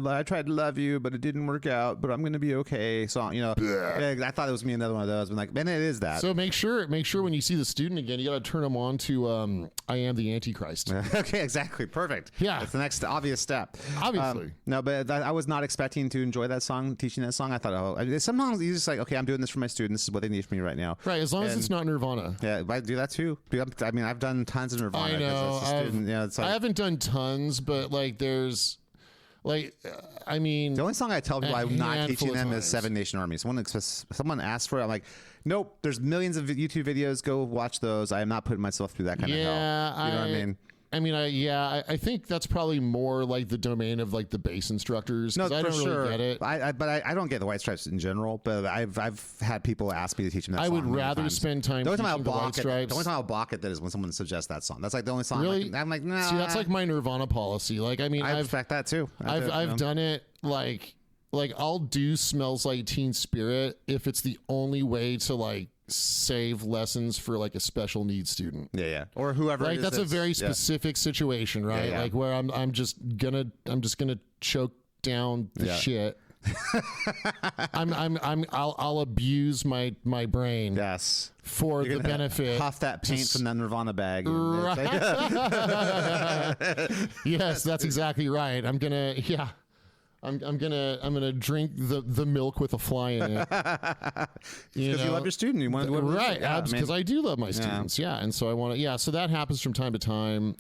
I tried to love you, but it didn't work out, but I'm gonna be okay. Song, I thought it was me another one of those. I'm like, man, it is that. So make sure when you see the student again, you got to turn them on to I Am the Antichrist. Okay, exactly, perfect. Yeah, that's the next obvious step. Obviously, no, but I was not expecting to enjoy that song, teaching that song. I thought, sometimes you just like, okay, I'm doing this for my students. This is what they need from me right now. Right, as long as it's not Nirvana. Yeah, I do that too. I mean, I've done tons of Nirvana. I know. It's like, I haven't done tons, but like there's. I mean, the only song I tell people I'm not teaching them is Seven Nation Army. Someone asked for it. I'm like, nope. There's millions of YouTube videos. Go watch those. I am not putting myself through that kind of hell. You know what I mean? I think that's probably more like the domain of like the bass instructors. No, I don't really get it. I don't get the White Stripes in general. But I've had people ask me to teach them that song. I would rather spend time teaching the White Stripes. The only time I'll block it is when someone suggests that song. That's like the only song. Really? I'm like, nah. See, that's like my Nirvana policy. Like, I mean, I expect that too. I've done it like I'll do Smells Like Teen Spirit if it's the only way to like save lessons for like a special needs student. Yeah. Or whoever. Like that's a very specific situation, right? Yeah. Like where I'm just gonna choke down the shit. I'll abuse my brain. Yes. For the benefit. Huff that paint from the Nirvana bag. Right. Yes, that's exactly right. I'm gonna drink the milk with a fly in it. Because you love your student, you want to do it right? Because I do love my students, and so I want to, So that happens from time to time.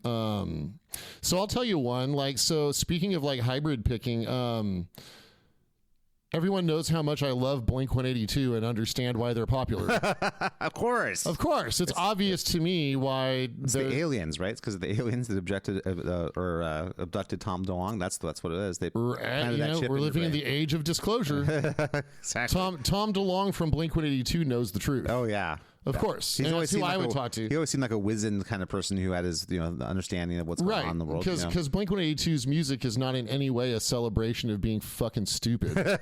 So I'll tell you one. Like, so speaking of like hybrid picking, everyone knows how much I love Blink-182 and understand why they're popular. Of course. It's obvious to me why it's the aliens, right? It's because of the aliens that abducted Tom DeLonge. That's what it is. We're living in the age of disclosure. Exactly. Tom DeLonge from Blink-182 knows the truth. Oh yeah. Of course. He's always who I would talk to. He always seemed like a wizened kind of person who had his, the understanding of what's going on in the world. Because Blink-182's music is not in any way a celebration of being fucking stupid,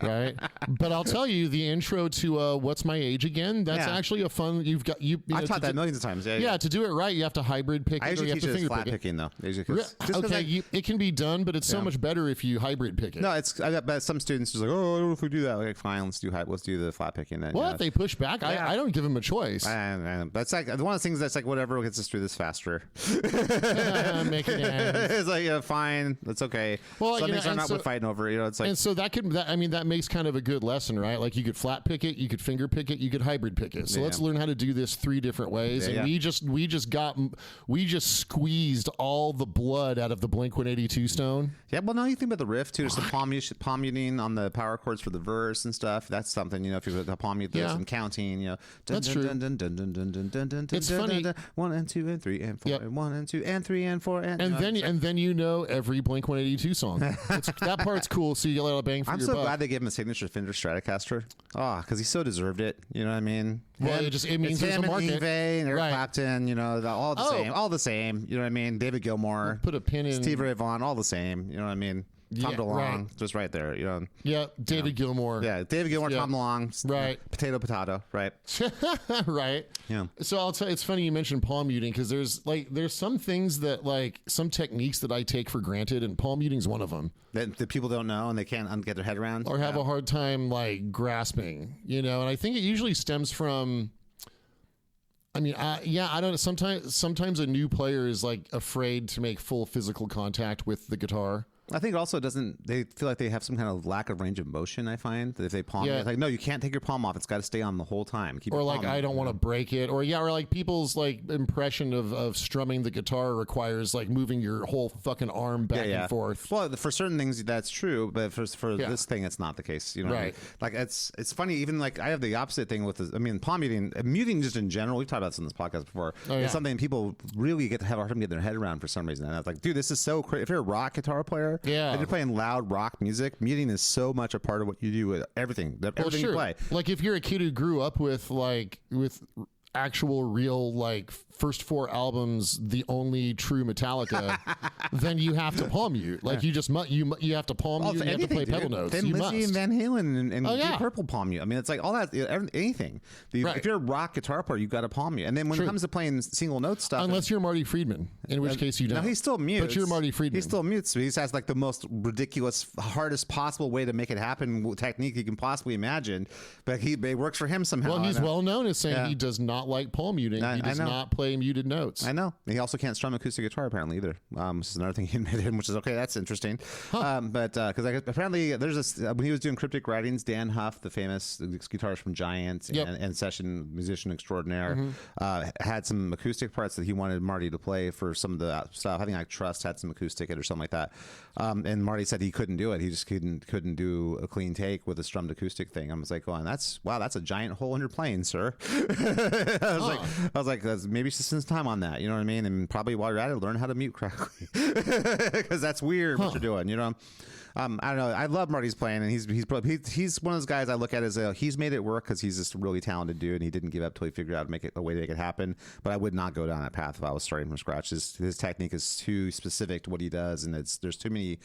right? But I'll tell you, the intro to "What's My Age Again"? That's actually a fun. I've taught that millions of times. Yeah. To do it right, you have to hybrid pick. I usually teach it flat picking though. It can be done, but it's so much better if you hybrid pick it. No, I bet some students just like, oh, I don't know if we do that. Like, fine, let's do the flat picking. Then what they push back? I don't give them a choice. That's like one of the things that's like whatever gets us through this faster. Make it end. It's like fine, that's okay. Well, some things are not worth fighting over. It's like, and so that makes kind of a good lesson, right? Like you could flat pick it, you could finger pick it, you could hybrid pick it. So let's learn how to do this 3 different ways. And we just squeezed all the blood out of the Blink-182 stone. Yeah, well, now you think about the riff too. There's the palm muting on the power chords for the verse and stuff. That's something, if you palm mute this and counting, that's true. It's funny. 1 and 2 and 3 and 4 and 1 and 2 and 3 and 4 and then every Blink-182 song. That part's cool. So you get a little bang for your buck. I'm so glad they gave him a signature Fender Stratocaster. Because he so deserved it. You know what I mean? Well, it means there's a market. And Eric Clapton, all the same. You know what I mean? David Gilmour, put a pin in Stevie Ray Vaughan, all the same. You know what I mean? Tom DeLonge, just right there. Yeah, David Gilmour. Yeah, David Gilmour, Tom DeLonge. Right. Potato. Right. Right. Yeah. So I'll tell you, it's funny you mentioned palm muting because there's some things that some techniques that I take for granted, and palm muting's one of them. That people don't know and they can't get their head around. Or have a hard time grasping, and I think it usually stems from. I mean, I don't know. Sometimes a new player is afraid to make full physical contact with the guitar. I think also they feel like they have some kind of lack of range of motion. I find that if they palm it, it's like, no, you can't take your palm off. It's got to stay on the whole time. Keep I don't want to break it. Or people's impression of strumming the guitar requires moving your whole fucking arm back and forth. Well, for certain things that's true, but for this thing, it's not the case. You know, right? What I mean? It's funny. Even I have the opposite thing with palm muting just in general. We've talked about this in this podcast before. It's something people really get to have a hard time getting their head around for some reason. And I was like, dude, this is so crazy. If you're a rock guitar player, guitar, Yeah. and you're playing loud rock music, muting is so much a part of what you do with everything. Everything you play. Like if you're a kid who grew up with actual real like first 4 albums, the only true Metallica, then you have to palm mute. Like you just you have to palm mute. And you have to play pedal notes. Then you Lizzie must. and Van Halen and yeah. Purple palm mute. I mean, it's like all that anything. Right. If you're a rock guitar player, you've got to palm mute. And then when it comes to playing single note stuff, Unless you're Marty Friedman, in which case you don't. no, he still mutes. But you're Marty Friedman. He still mutes. So he has like the most ridiculous, hardest possible way to make it happen technique you can possibly imagine. But it works for him somehow. Well, he's well known as saying he does not like palm muting. He does know. not play muted notes. I know. And he also can't strum acoustic guitar apparently either. This is another thing he admitted, which is okay. That's interesting. But because apparently there's this when he was doing Cryptic Writings, Dan Huff, the famous guitarist from Giant and session musician extraordinaire, had some acoustic parts that he wanted Marty to play for some of the stuff. I think like Trust had some acoustic or something like that. And Marty said he couldn't do it. He just couldn't do a clean take with a strummed acoustic thing. I was like, oh, that's a giant hole in your playing, sir. I was like, maybe just spend time on that. You know what I mean? And probably while you're at it, learn how to mute correctly because that's weird what you're doing. You know. I don't know. I love Marty's playing, and he's one of those guys I look at as he's made it work because he's just a really talented dude, and he didn't give up till he figured out a way to make it happen. But I would not go down that path if I was starting from scratch. His technique is too specific to what he does, and there's too many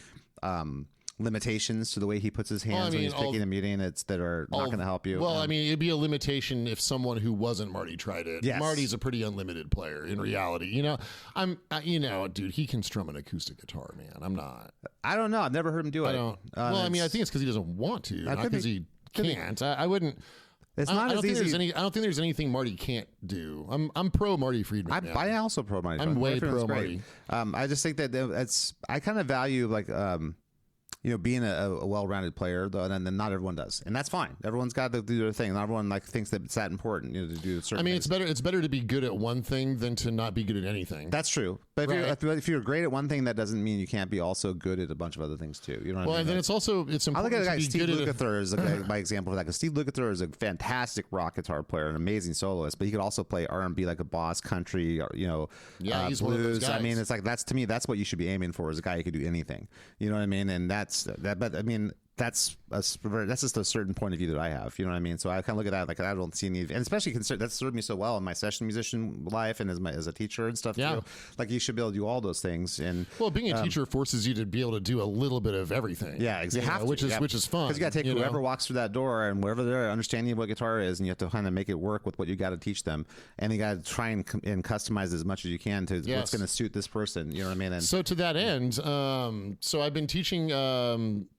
limitations to the way he puts his hands when he's picking and muting that are not going to help you. Well, I mean, it'd be a limitation if someone who wasn't Marty tried it. Yes. Marty's a pretty unlimited player in reality. Dude, he can strum an acoustic guitar, man. I'm not. I don't know. I've never heard him do it. I don't. I mean, I think it's because he doesn't want to, not because he can't. I wouldn't. It's not as easy. I don't think there's anything Marty can't do. I'm pro Marty Friedman. I also pro Marty. I'm way pro Marty. I just think that I kind of value like being a well-rounded player, though, and then not everyone does, and that's fine. Everyone's got to do their thing. Not everyone thinks that it's that important, to do certain. I mean, things. it's better to be good at one thing than to not be good at anything. That's true. But if you're great at one thing, that doesn't mean you can't be also good at a bunch of other things too. You know what I mean? Well, and then it's important. I look at a guy, to be Steve good Lukather is my example of that. Because Steve Lukather is a fantastic rock guitar player, an amazing soloist, but he could also play R&B like a boss, country, or, he's blues. one of those guys. I mean, it's like to me that's what you should be aiming for, is a guy who could do anything. You know what I mean? And that's that. But I mean, that's just a certain point of view that I have. You know what I mean? So I kind of look at that like I don't see any, and especially consider that's served me so well in my session musician life and as a teacher and stuff too. Like you should be able to do all those things. And being a teacher forces you to be able to do a little bit of everything. Yeah, exactly. Which is fun. Because you got to take whoever walks through that door and wherever they're understanding of what guitar is, and you have to kind of make it work with what you got to teach them, and you got to try and customize as much as you can to what's going to suit this person. You know what I mean? And so to that end, so I've been teaching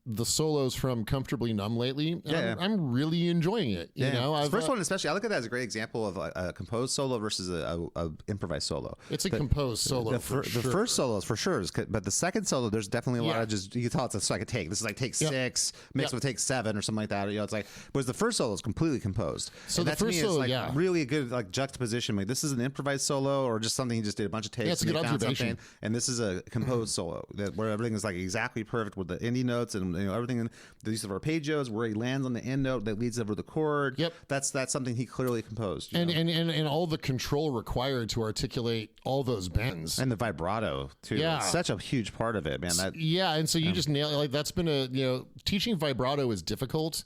the solos from Comfortably Numb lately. I'm really enjoying it. You know, the first one especially, I look at that as a great example of a composed solo versus a improvised solo. It's a composed solo. The first solo is for sure, but the second solo, there's definitely a lot of you can tell it's like a take. This is like take 6 mixed with take 7 or something like that. It's like, whereas the first solo is completely composed. So and the first solo, is really a good like juxtaposition. Like this is an improvised solo or just something he just did a bunch of takes. Yeah, it's a good observation. And this is a composed solo where everything is like exactly perfect with the indie notes and everything. The use of arpeggios, where he lands on the end note that leads over the chord. Yep, that's something he clearly composed. And all the control required to articulate all those bends and the vibrato too. Yeah, it's such a huge part of it, man. And so you just nail it. Like that's been teaching vibrato is difficult.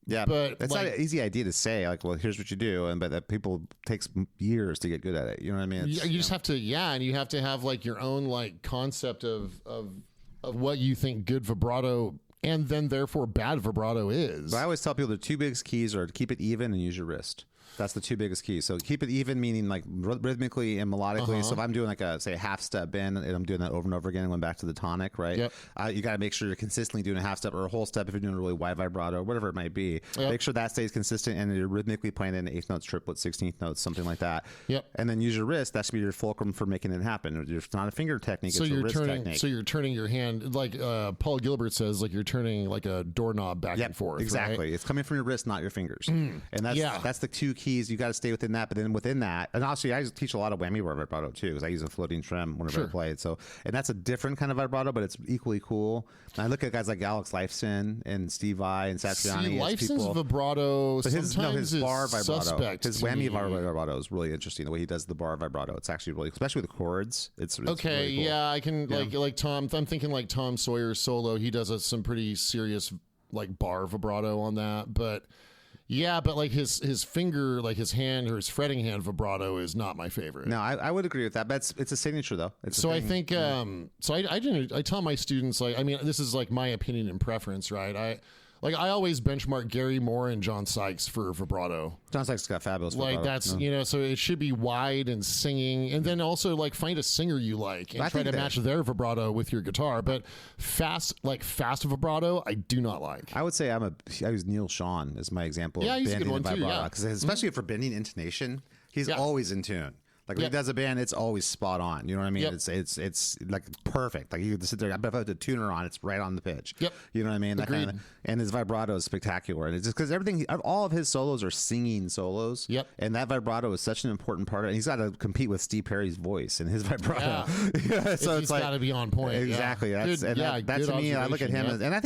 Yeah, but it's not an easy idea to say. Like, well, here's what you do, but that people takes years to get good at it. You know what I mean? You just have to, and you have to have like your own like concept of what you think good vibrato and then therefore bad vibrato is. But I always tell people the two biggest keys are to keep it even and use your wrist. That's the two biggest keys. So keep it even, meaning like rhythmically and melodically. So if I'm doing like a half step bend and I'm doing that over and over again and going back to the tonic, right? Yep. You got to make sure you're consistently doing a half step or a whole step if you're doing a really wide vibrato, whatever it might be. Yep. Make sure that stays consistent and you're rhythmically playing in eighth notes, triplets, 16th notes, something like that. Yep. And then use your wrist. That should be your fulcrum for making it happen. It's not a finger technique. It's a wrist technique. So you're turning your hand like Paul Gilbert says, like you're turning like a doorknob back and forth. Exactly. Right? It's coming from your wrist, not your fingers. And that's the two keys. You got to stay within that. But then within that, and also I teach a lot of whammy bar vibrato too, because I use a floating trim whenever I play it. So, and that's a different kind of vibrato, but it's equally cool. And I look at guys like Alex Lifeson and Steve Vai and Satriani. Lifeson's vibrato, but his bar vibrato, suspect his whammy bar vibrato is really interesting. The way he does the bar vibrato, it's actually really, especially with the chords. It's okay. Really cool. Yeah, I can like Tom. I'm thinking like Tom Sawyer's solo. He does some pretty serious like bar vibrato on that, but. Yeah, but like his finger, like his hand or his fretting hand vibrato is not my favorite. No, I would agree with that. But it's a signature though. So I think I tell my students, like, I mean, this is like my opinion and preference, right? I always benchmark Gary Moore and John Sykes for vibrato. John Sykes got fabulous vibrato. Like that's so it should be wide and singing, and then also like find a singer you like and try to match their vibrato with your guitar. But fast vibrato, I do not like. I would say I use Neil Sean as my example. Yeah, he's a good one too. Vibrato, yeah, because especially for bending intonation, he's always in tune. Like when he does a band, it's always spot on. You know what I mean? It's like perfect. Like you can sit there. If I put the tuner on, it's right on the pitch. Yep. You know what I mean? That kind of, and his vibrato is spectacular. And it's just because all of his solos are singing solos. Yep. And that vibrato is such an important part of it. And he's got to compete with Steve Perry's voice and his vibrato. Yeah. So it's like got to be on point. Exactly. Yeah. That's to me. I look at him, and I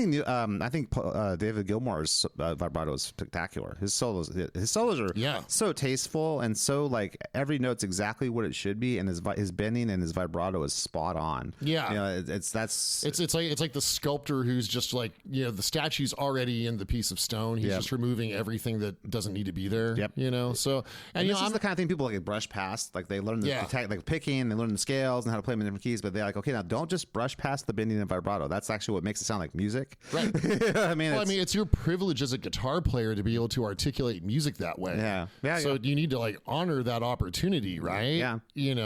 think David Gilmour's vibrato is spectacular. His solos are so tasteful and so like every note's exactly what it should be, and his bending and his vibrato is spot on. Yeah, it's like the sculptor who's just like the statue's already in the piece of stone. He's just removing everything that doesn't need to be there. Yep. So and this is the kind of thing people like brush past. Like they learn the like picking, they learn the scales and how to play them in different keys. But they're like, okay, now don't just brush past the bending and vibrato. That's actually what makes it sound like music. Right. It's your privilege as a guitar player to be able to articulate music that way. Yeah. So you need to like honor that opportunity, right? Yeah.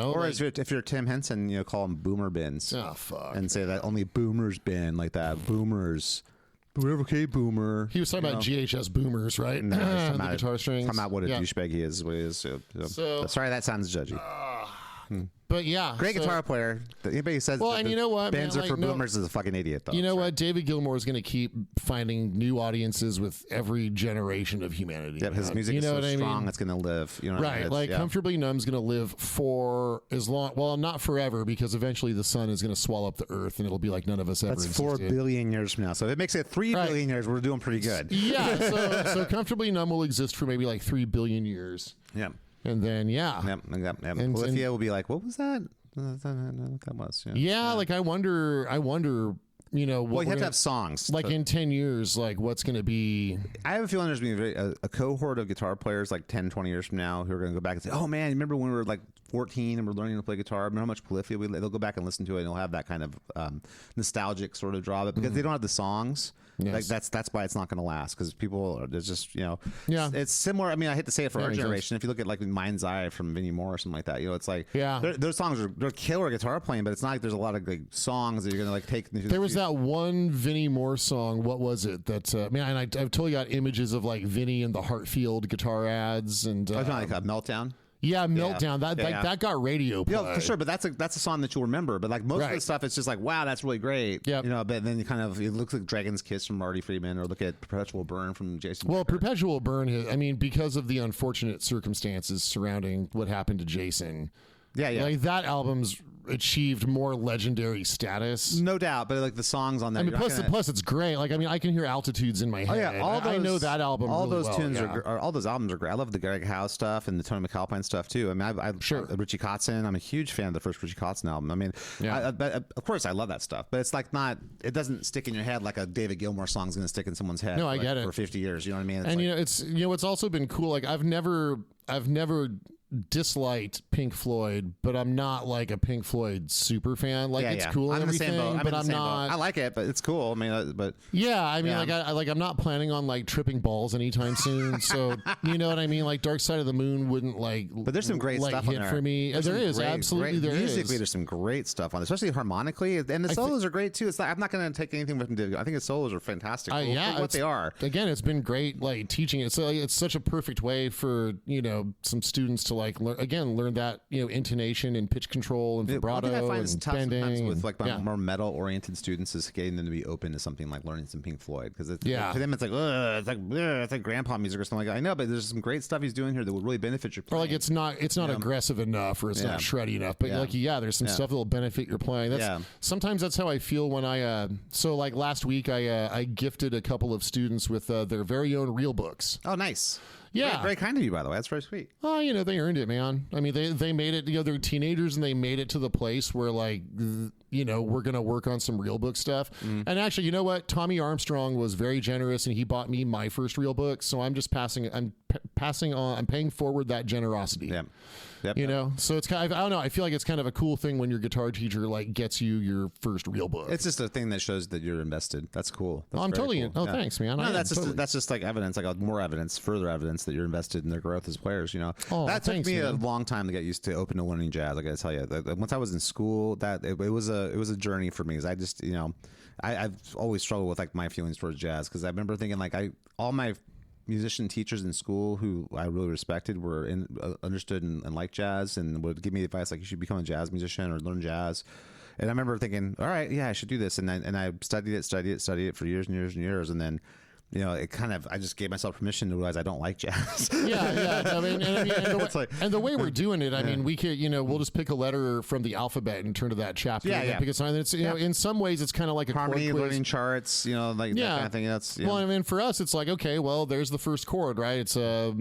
Or like, if you're Tim Henson, call them boomer bins. Oh fuck. And say that only boomers bend like that. Boomers. Okay, boomer. He was talking about GHS boomers, right? No, the guitar strings. Talking about what a douchebag he is. What he is. So, sorry, that sounds judgy. But yeah, great guitar player. Anybody who says and you know what, bands are for boomers is a fucking idiot, though. You know what? David Gilmour is going to keep finding new audiences with every generation of humanity. Yeah, his music is so strong; it's going to live. You know, right? Like Comfortably Numb is going to live for as long. Well, not forever, because eventually the sun is going to swallow up the earth, and it'll be like none of us ever. That's existed. 4 billion years from now. So if it makes it 3 billion years, we're doing pretty good. Yeah. So Comfortably Numb will exist for maybe like 3 billion years. Yeah. And then Yep. And Polyphia will be like, what was that? That was like I wonder well you have to have songs like in 10 years, like what's going to be. I have a feeling there's going to be a cohort of guitar players like 10-20 years from now who are going to go back and say, oh man, you remember when we were like 14 and we're learning to play guitar, remember how much Polyphia they'll go back and listen to it, and they'll have that kind of nostalgic sort of draw, but because they don't have the songs. Like that's why it's not going to last, because people are just it's similar. I mean, I hate to say it for our generation. If you look at like Mind's Eye from Vinnie Moore or something like that, it's like those songs they're killer guitar playing, but it's not like there's a lot of like songs that you're going to like take. There was that one Vinnie Moore song. What was it? That man, I've totally got images of like Vinnie and the Hartfield guitar ads and I was like a Meltdown. Yeah, Meltdown. That got radio play. Yeah, for sure. But that's a song that you'll remember. But like most of the stuff, it's just like, wow, that's really great. Yeah. But then it looks like Dragon's Kiss from Marty Friedman, or look at Perpetual Burn from Jason. Well, Perpetual Burn. Because of the unfortunate circumstances surrounding what happened to Jason. Yeah. Like that album's achieved more legendary status, no doubt. But like the songs on that, plus it's great. Like I can hear Altitudes in my head. I know that album. All really those tunes are all those albums are great. I love the Greg Howe stuff and the Tony McAlpine stuff too. I mean, Richie Kotzen. I'm a huge fan of the first Richie Kotzen album. I mean, but of course I love that stuff. But it's like it doesn't stick in your head like a David Gilmour song is going to stick in someone's head. No, I get it for 50 years. You know what I mean? It's it's also been cool. Like I've never disliked Pink Floyd, but I'm not like a Pink Floyd super fan. Like it's cool and everything, but I'm not. I like it, but it's cool. I mean, but I'm not planning on like tripping balls anytime soon. So you know what I mean? Like Dark Side of the Moon wouldn't like. But there's some great stuff on there for me. There is absolutely there is. Musically, there's some great stuff on it, especially harmonically, and the solos are great too. It's like, I'm not going to take anything from David. I think his solos are fantastic. What they are. Again, it's been great like teaching it. So it's such a perfect way for some students to like learn that intonation and pitch control and vibrato. One thing I find is and tough sometimes bending with like yeah. more metal oriented students is getting them to be open to something like learning some Pink Floyd, because to them it's like ugh, it's like grandpa music or something like that. I know, but there's some great stuff he's doing here that would really benefit your playing. Or like it's not aggressive enough, or it's not shreddy enough, but there's some stuff that will benefit your playing. Sometimes that's how I feel when I so like last week I gifted a couple of students with their very own real books. Oh, nice. Yeah. Very, very kind of you, by the way. That's very sweet. Oh, they earned it, man. I mean, they made it, they're teenagers and they made it to the place where like, we're going to work on some real book stuff. And actually, you know what? Tommy Armstrong was very generous and he bought me my first real book. So I'm just passing on, I'm paying forward that generosity. Yeah. So it's kind of, I don't know. I feel like it's kind of a cool thing when your guitar teacher like gets you your first real book. It's just a thing that shows that you're invested. That's cool. That's I'm totally. cool. Oh, thanks, man. No, that's just like evidence, like more evidence, further evidence that you're invested in their growth as players. Oh, that took me man. a long time to get used to open to learning jazz. I got to tell you, once I was in school, that it was a journey for me. Because I just I've always struggled with like my feelings towards jazz, because I remember thinking like all my musician teachers in school who I really respected were understood and liked jazz and would give me advice like you should become a jazz musician or learn jazz. And I remember thinking, all right, yeah, I should do this. And I studied it for years and years and years. And then, it kind of, I just gave myself permission to realize I don't like jazz. Yeah. I mean, and the way we're doing it, I mean, we could, we'll just pick a letter from the alphabet and turn to that chapter. Yeah. Because it's, in some ways, it's kind of like a harmony, chord quiz. learning charts, that kind of thing. That's Well, I mean, for us, it's like, okay, well, there's the first chord, right? It's A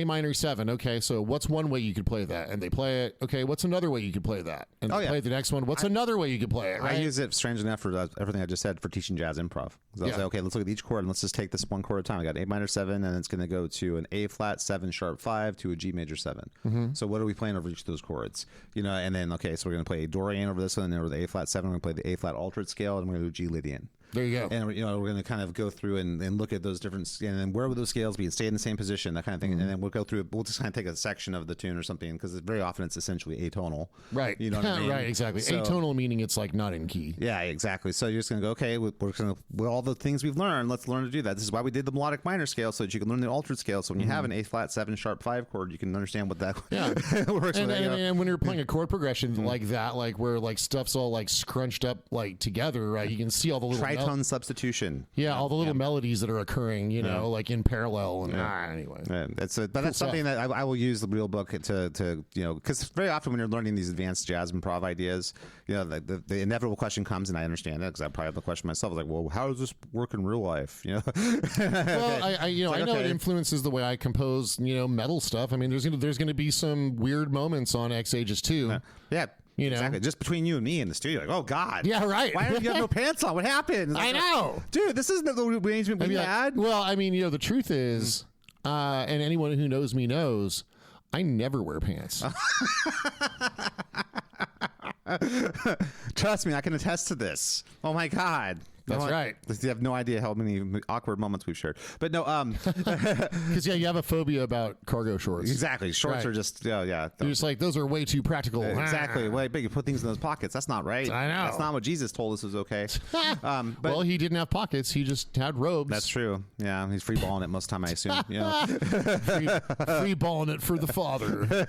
minor 7. Okay, so what's one way you could play that? And they play it. Okay, what's another way you could play that? And they play the next one. What's another way you could play it? Right? I use it, strange enough, for everything I just said for teaching jazz improv. I'll say, okay, let's look at each chord and let's just take this one chord at a time. I got A minor 7, and it's going to go to an A flat 7 sharp 5 to a G major 7. So what are we playing over each of those chords? And then okay, so we're going to play Dorian over this one, and then over the A flat 7, we're going to play the A flat altered scale, and we're going to do G Lydian. There you go. And we're going to kind of go through and look at those different, and then where would those scales be, and stay in the same position, that kind of thing. And then we'll go through. We'll just kind of take a section of the tune or something, because very often it's essentially atonal. Right. You know what I mean? Right. Exactly. So, atonal meaning it's like not in key. Yeah. Exactly. So you're just going to go, okay, we're going to, with all the things we've learned, let's learn to do that. This is why we did the melodic minor scale, so that you can learn the altered scale. So when you have an A flat 7 sharp 5 chord, you can understand what that works. And when you're playing a chord progression like that, like where like stuff's all like scrunched up like together, right? You can see all the little tritone substitution. Yeah, all the little melodies that are occurring, like in parallel. And anyway, that's something that I will use the real book to because very often when you're learning these advanced jazz improv ideas, the inevitable question comes, and I understand it because I probably have the question myself. Like, well, how does this work in real life? Well, I know it influences the way I compose, metal stuff. I mean, there's going to be some weird moments on X Ages too. Yeah. Exactly. Just between you and me in the studio. Like, oh, God. Yeah, right. Why do you have no pants on? What happened? I know. Dude, this isn't the arrangement we had. Well, I mean, the truth is, and anyone who knows me knows, I never wear pants. Trust me, I can attest to this. Oh, my God. That's right. You have no idea how many awkward moments we've shared. But no, because you have a phobia about cargo shorts. Exactly. Shorts are just, You're just like, those are way too practical. Exactly. Well, but you put things in those pockets. That's not right. I know. That's not what Jesus told us was okay. But, well, he didn't have pockets. He just had robes. That's true. Yeah. He's free balling it most of the time, I assume. Free balling it for the Father.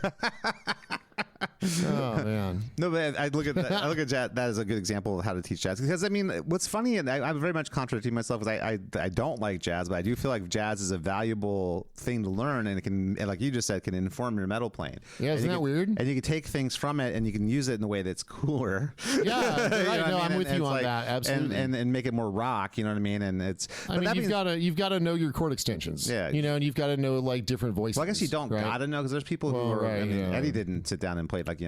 Oh man! No, but I look at that. I look at jazz. That is a good example of how to teach jazz. Because I mean, what's funny, and I'm very much contradicting myself, because I don't like jazz, but I do feel like jazz is a valuable thing to learn, and it can, and like you just said, can inform your metal playing. Yeah, isn't that weird? And you can take things from it, and you can use it in a way that's cooler. Yeah, right. No, I'm with you on that. Absolutely, and make it more rock. You know what I mean? And it's. I mean, you've got to know your chord extensions. Yeah. And you've got to know like different voices. Well, I guess you don't gotta know, because there's people who are. I mean, Eddie didn't sit down and play like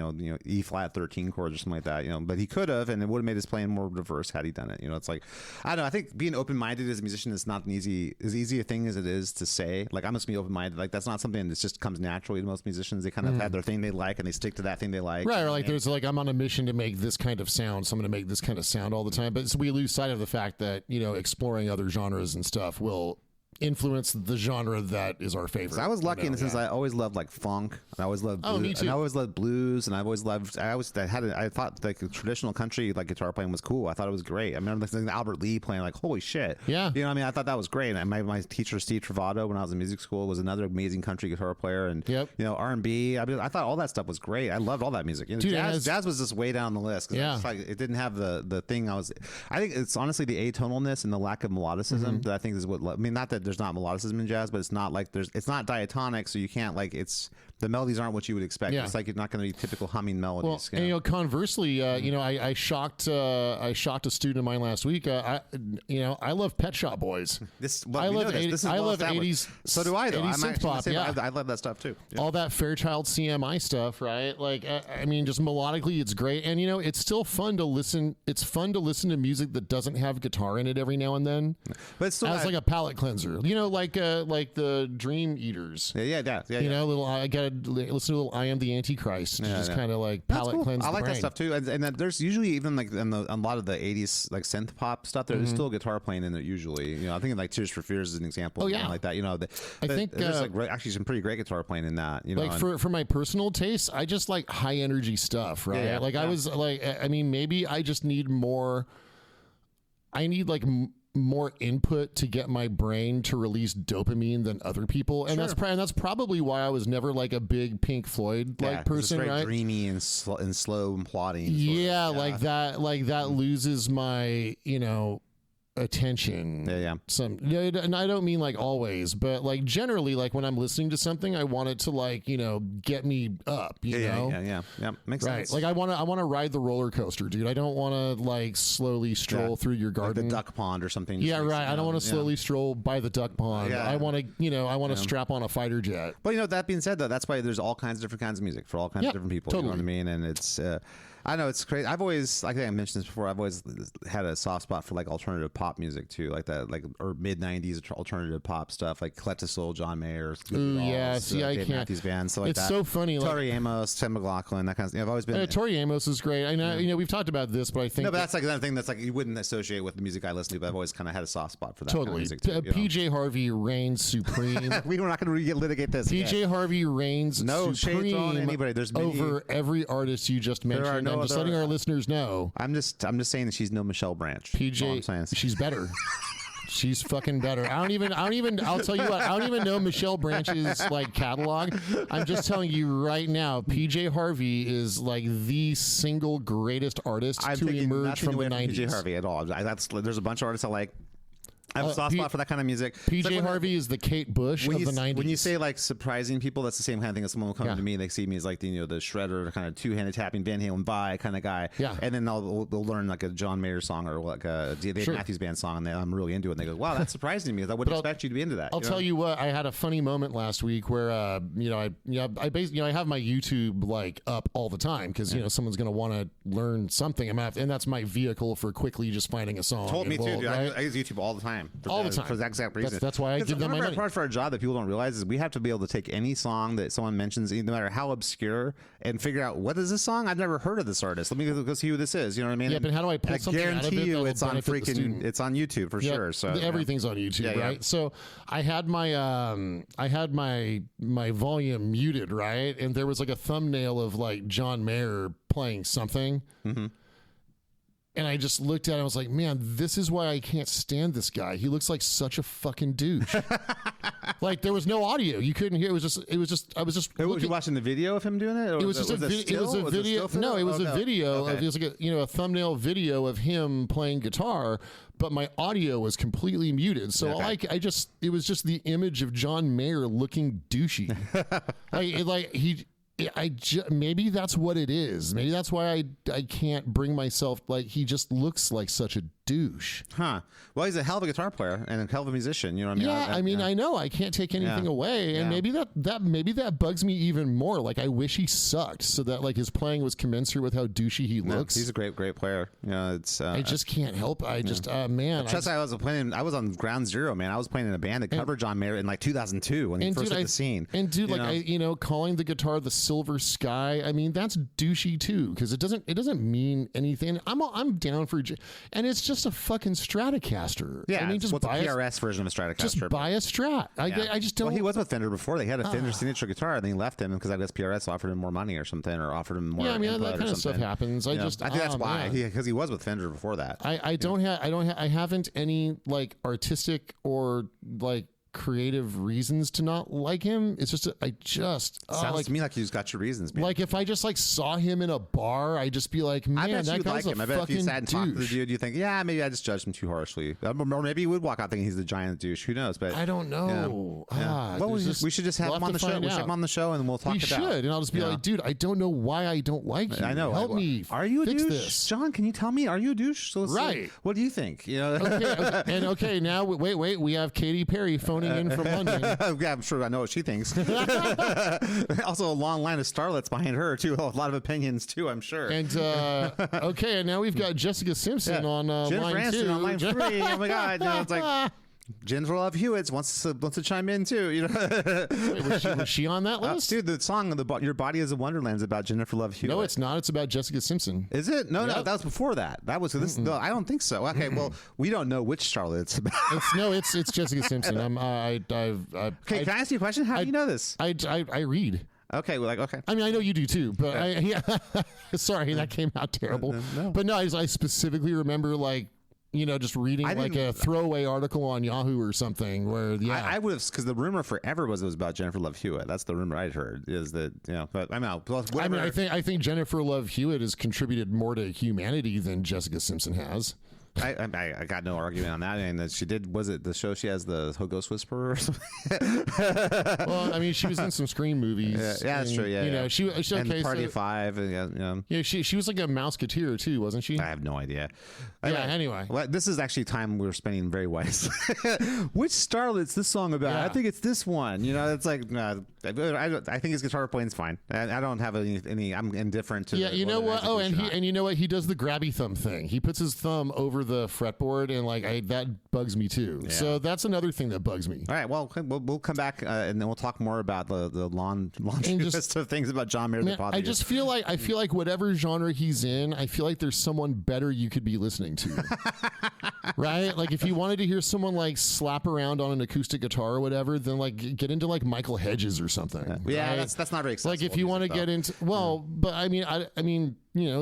E flat 13 chords or something like that, but he could have, and it would have made his playing more diverse had he done it. It's like, I don't know. I think being open minded as a musician is not as easy a thing as it is to say. Like, I must be open minded. Like, that's not something that just comes naturally to most musicians. They kind of have their thing they like, and they stick to that thing they like. Right. Or like, there's like, I'm on a mission to make this kind of sound, so I'm going to make this kind of sound all the time. But we lose sight of the fact that exploring other genres and stuff will influenced the genre that is our favorite. I was lucky in the sense I always loved like funk. And I always loved blues, me too. and I always loved blues, and I thought like traditional country like guitar playing was cool. I thought it was great. I remember listening to Albert Lee playing, like, holy shit. Yeah. You know what I mean? I thought that was great. And my teacher Steve Travato when I was in music school was another amazing country guitar player, and Yep. you know, R&B. I mean, I thought all that stuff was great. I loved all that music. You know, Dude, jazz was just way down the list. 'Cause Yeah. it's like, it didn't have the thing I think it's honestly the atonalness and the lack of melodicism that I think is what. I mean, not that there's not melodicism in jazz, but it's not like it's not diatonic, so you can't like the melodies aren't what you would expect. Yeah. It's like you're not going to be typical humming melodies. Well, and, you know, conversely, you know, I shocked a student of mine last week. I love Pet Shop Boys. I love 80s. So do I, though. 80s synth pop. Yeah, I love that stuff too. Yeah. All that Fairchild CMI stuff, right? Like, I mean, just melodically, it's great, and you know, it's still fun to listen. It's fun to listen to music that doesn't have guitar in it every now and then, but it's still as like a palate cleanser. You know, like the Dream Eaters. Yeah. You know, I gotta listen to a little "I Am the Antichrist." To just kind of like palate cool. cleanse. I like the that stuff too, and then there's usually even like in a lot of the '80s like synth pop stuff. There's still guitar playing in it usually. You know, I think like Tears for Fears is an example. Oh yeah, like that. You know, I think there's actually some pretty great guitar playing in that. You know, like for my personal taste, I just like high energy stuff, right? Yeah, like I was like, I mean, maybe I just need more. I need like more input to get my brain to release dopamine than other people, and that's probably why I was never like a big Pink Floyd like person, it's very right? dreamy and slow and plodding. Yeah, like that loses my, you know, attention. Yeah. And I don't mean like always, but like generally, like when I'm listening to something, I want it to like, you know, get me up. You know? Yeah. Makes sense. Like I want to ride the roller coaster, dude. I don't want to like slowly stroll through your garden, like the duck pond or something. Yeah, right. I don't want to slowly stroll by the duck pond. Yeah. I want to, you know, strap on a fighter jet. But you know, that being said, though, that's why there's all kinds of different kinds of music for all kinds of different people. Totally. You know what I mean? And it's. I know it's crazy. I've always, like I mentioned this before, I've always had a soft spot for like alternative pop music too, like that, like or mid '90s alternative pop stuff, like Colette Soul, John Mayer, yeah. See, I Dave can't. Matthews Band, so like it's that. so funny. Tori Amos, Tim McLaughlin, that kind of thing. I've always been. Tori Amos is great. I know. You know, we've talked about this, but I think no, but that's like another thing that's like you wouldn't associate with the music I listen to. But I've always kind of had a soft spot for that totally. kind of music too, PJ Harvey reigns supreme. We were not going to litigate this. PJ Harvey reigns no supreme shades on anybody. There's over every artist you just mentioned. I'm just letting our listeners know. I'm just saying that she's no Michelle Branch. PJ, she's better. She's fucking better. I'll tell you what, I don't even know Michelle Branch's like catalog. I'm just telling you right now, PJ Harvey is like the single greatest artist to emerge from the 90s. PJ Harvey at all. There's a bunch of artists I like. I have a soft spot for that kind of music. PJ Harvey is the Kate Bush of the 90s. When you say like surprising people, that's the same kind of thing as someone will come to me and they see me as like the shredder, kind of two-handed tapping Van Halen bye kind of guy. Yeah. And then they'll learn like a John Mayer song or like a Dave Matthews Band song, and I'm really into it. And they go, "Wow, that's surprising to me. I wouldn't expect you to be into that." I'll tell you what. I had a funny moment last week where I basically I have my YouTube like up all the time because someone's going to want to learn something. And that's my vehicle for quickly just finding a song. Me too, dude. Right? I use YouTube all the time. All the time. For that exact reason. That's why I give them my money. Part for our job that people don't realize is we have to be able to take any song that someone mentions, no matter how obscure, and figure out what is this song? I've never heard of this artist. Let me go see who this is. You know what I mean? Yeah, but how do I pull something out of it? I guarantee you, it's on freaking. It's on YouTube for sure. So everything's on YouTube, right? Yeah. So I had my volume muted, right, and there was like a thumbnail of like John Mayer playing something. Mm-hmm. And I just looked at it and I was like, man, this is why I can't stand this guy. He looks like such a fucking douche. Like there was no audio. You couldn't hear. I was just Was you watching the video of him doing it? Or it was just a video. No, it was a video of, it was like a thumbnail video of him playing guitar, but my audio was completely muted. So it was just the image of John Mayer looking douchey. Maybe that's what it is. Maybe that's why I can't bring myself, like, he just looks like such a douche. Huh. Well, he's a hell of a guitar player and a hell of a musician. You know what I mean? Yeah, I know. I can't take anything away. And maybe that bugs me even more. Like, I wish he sucked so that, like, his playing was commensurate with how douchey he looks. He's a great player. I just can't help. I was on Ground Zero, man. I was playing in a band that covered John Mayer in, like, 2002 when he first hit the scene. And, dude, calling the guitar the Silver Sky, I mean, that's douchey, too, because it doesn't mean anything. I'm down for... And it's just just a fucking Stratocaster. Yeah, I mean, just what's a buy PRS version of a Stratocaster? Just buy a Strat. I just don't. Well, he was with Fender before. They had a Fender signature guitar, and they left him because I guess PRS offered him more money or something, or offered him more. Yeah, I mean input that kind or of stuff something. happens. I think that's why, because he was with Fender before that. I haven't any like artistic or like creative reasons to not like him. It's just Sounds like to me like you just got your reasons, man. like if I just like saw him in a bar, I'd just be like, man, I bet that you'd guy's like him. a I bet if you fucking sat and talked to the douche. dude, you think, yeah, maybe I just judged him too harshly. Or maybe you would walk out thinking he's the giant douche. Who knows? But I don't know. yeah. Well, we should just have we'll him on the show. find We should have out. him on the show, and we'll talk We about. should, and I'll just be like, dude, I don't know why I don't like you. I know. Help me. Are you a fix douche, this. John? Can you tell me? Are you a douche? So let's see. Right. What do you think? You know. Okay, now wait. We have Katy Perry phoning in from London. Yeah, I'm sure I know what she thinks. Also, a long line of starlets behind her too. A lot of opinions too, I'm sure. And okay, and now we've got Jessica Simpson on Jennifer line Aniston 2. on line 3. Oh my God! No, it's like Jennifer Love Hewitt wants to chime in too. You know, Wait, was she on that list? dude, the song "Your Body Is a Wonderland" is about Jennifer Love Hewitt. No, it's not. It's about Jessica Simpson. Is it? No, Yep. that was before that. That was this. No, I don't think so. Okay, well, we don't know which Charlotte it's about. It's Jessica Simpson. Okay, can I ask you a question? How do you know this? I read. Okay, well, okay. I mean, I know you do too, but sorry, that came out terrible. No. But no, I specifically remember just reading like a throwaway article on Yahoo or something where I would have, because the rumor forever was it was about Jennifer Love Hewitt. That's the rumor I'd heard, is that, but I mean, whatever. I think Jennifer Love Hewitt has contributed more to humanity than Jessica Simpson has. I got no argument on that. I mean, that she did. Was it the show she has the Ghost Whisperer or something? Well, I mean, she was in some Scream movies. Yeah, that's true. Yeah, she and Party of Five. Yeah, she was like a Mouseketeer too, wasn't she? I have no idea. Anyway. Well, this is actually time we're spending very wisely. Which starlet's this song about? Yeah. I think it's this one. It's like I think his guitar playing's fine. I don't have any. I'm indifferent to. Yeah, you know what? Oh, and you know what? He does the grabby thumb thing. He puts his thumb over the fretboard, and that bugs me too. Yeah. So that's another thing that bugs me. All right, well, we'll come back and then we'll talk more about the laundry list of things about John Mayer. I just feel like whatever genre he's in, I feel like there's someone better you could be listening to. Right? Like if you wanted to hear someone like slap around on an acoustic guitar or whatever, then like get into like Michael Hedges or something. Yeah, right? that's not very accessible. Like if you want to get into but I mean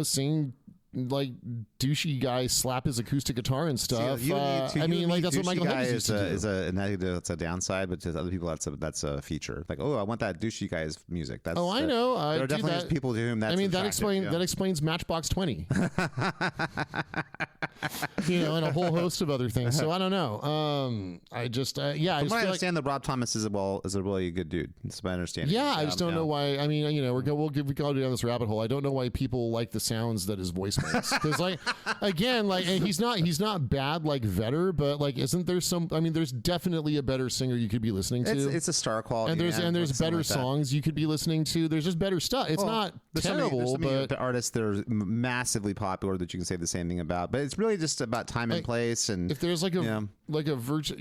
seeing like douchey guy slap his acoustic guitar and stuff. That's what Michael Hedges used to do. That's a downside, but to other people, that's a feature. Like, I want that douchey guy's music. That's, I know. There are definitely people to whom that's. I mean, that attractive, explains Matchbox 20. And a whole host of other things. So I don't know. I understand that Rob Thomas is a really good dude. That's my understanding. Yeah, I just don't know why. I mean, we go down this rabbit hole. I don't know why people like the sounds that his voice makes. Because and he's not bad like Vedder, but like, isn't there some? I mean, there's definitely a better singer you could be listening to. It's a star quality, and there's better songs you could be listening to. There's just better stuff. It's not terrible, but the artists that are massively popular that you can say the same thing about. But it's really just about time and place. And if there's like a virtual,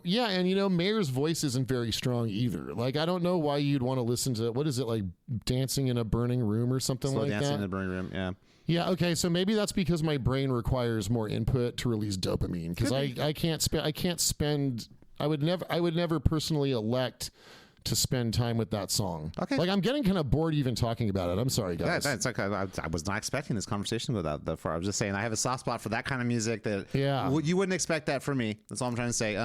and Mayer's voice isn't very strong either. Like, I don't know why you'd want to listen to what is it, like Dancing in a Burning Room or something like that. Dancing in a Burning Room, yeah. Yeah, okay, so maybe that's because my brain requires more input to release dopamine, because I would never personally elect to spend time with that song. Okay. Like, I'm getting kind of bored even talking about it. I'm sorry, guys. That's okay. I was not expecting this conversation to go that far. I was just saying I have a soft spot for that kind of music that you wouldn't expect that from me. That's all I'm trying to say.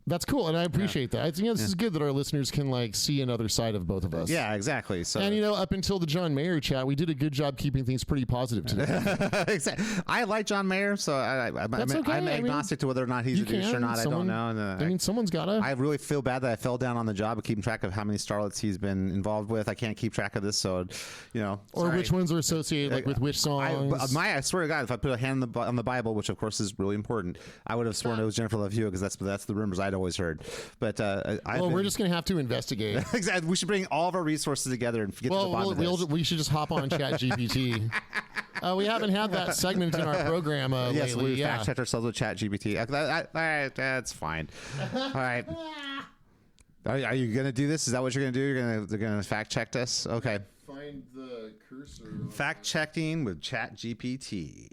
That's cool, and I appreciate that. I think this is good that our listeners can like see another side of both of us. Yeah, exactly. So, and up until the John Mayer chat, we did a good job keeping things pretty positive today. Exactly. I like John Mayer, so I'm agnostic to whether or not he's a douche or not. I don't know. Someone's gotta. I really feel bad that I fell down on the job of keeping track of how many starlets he's been involved with. I can't keep track of this, so or sorry. which ones are associated with which songs. I swear to God, if I put a hand on the Bible, which of course is really important, I would have sworn it was Jennifer Love Hewitt, because that's the rumors I'd always heard. But we're just going to have to investigate. Exactly. We should bring all of our resources together and get to the bottom of this. We should just hop on ChatGPT. We haven't had that segment in our program yes, lately. We fact checked ourselves with ChatGPT. All right, that's fine. All right. Are you going to do this? Is that what you're going to do? You're going to fact check us? Okay. Find the cursor. Fact checking with ChatGPT,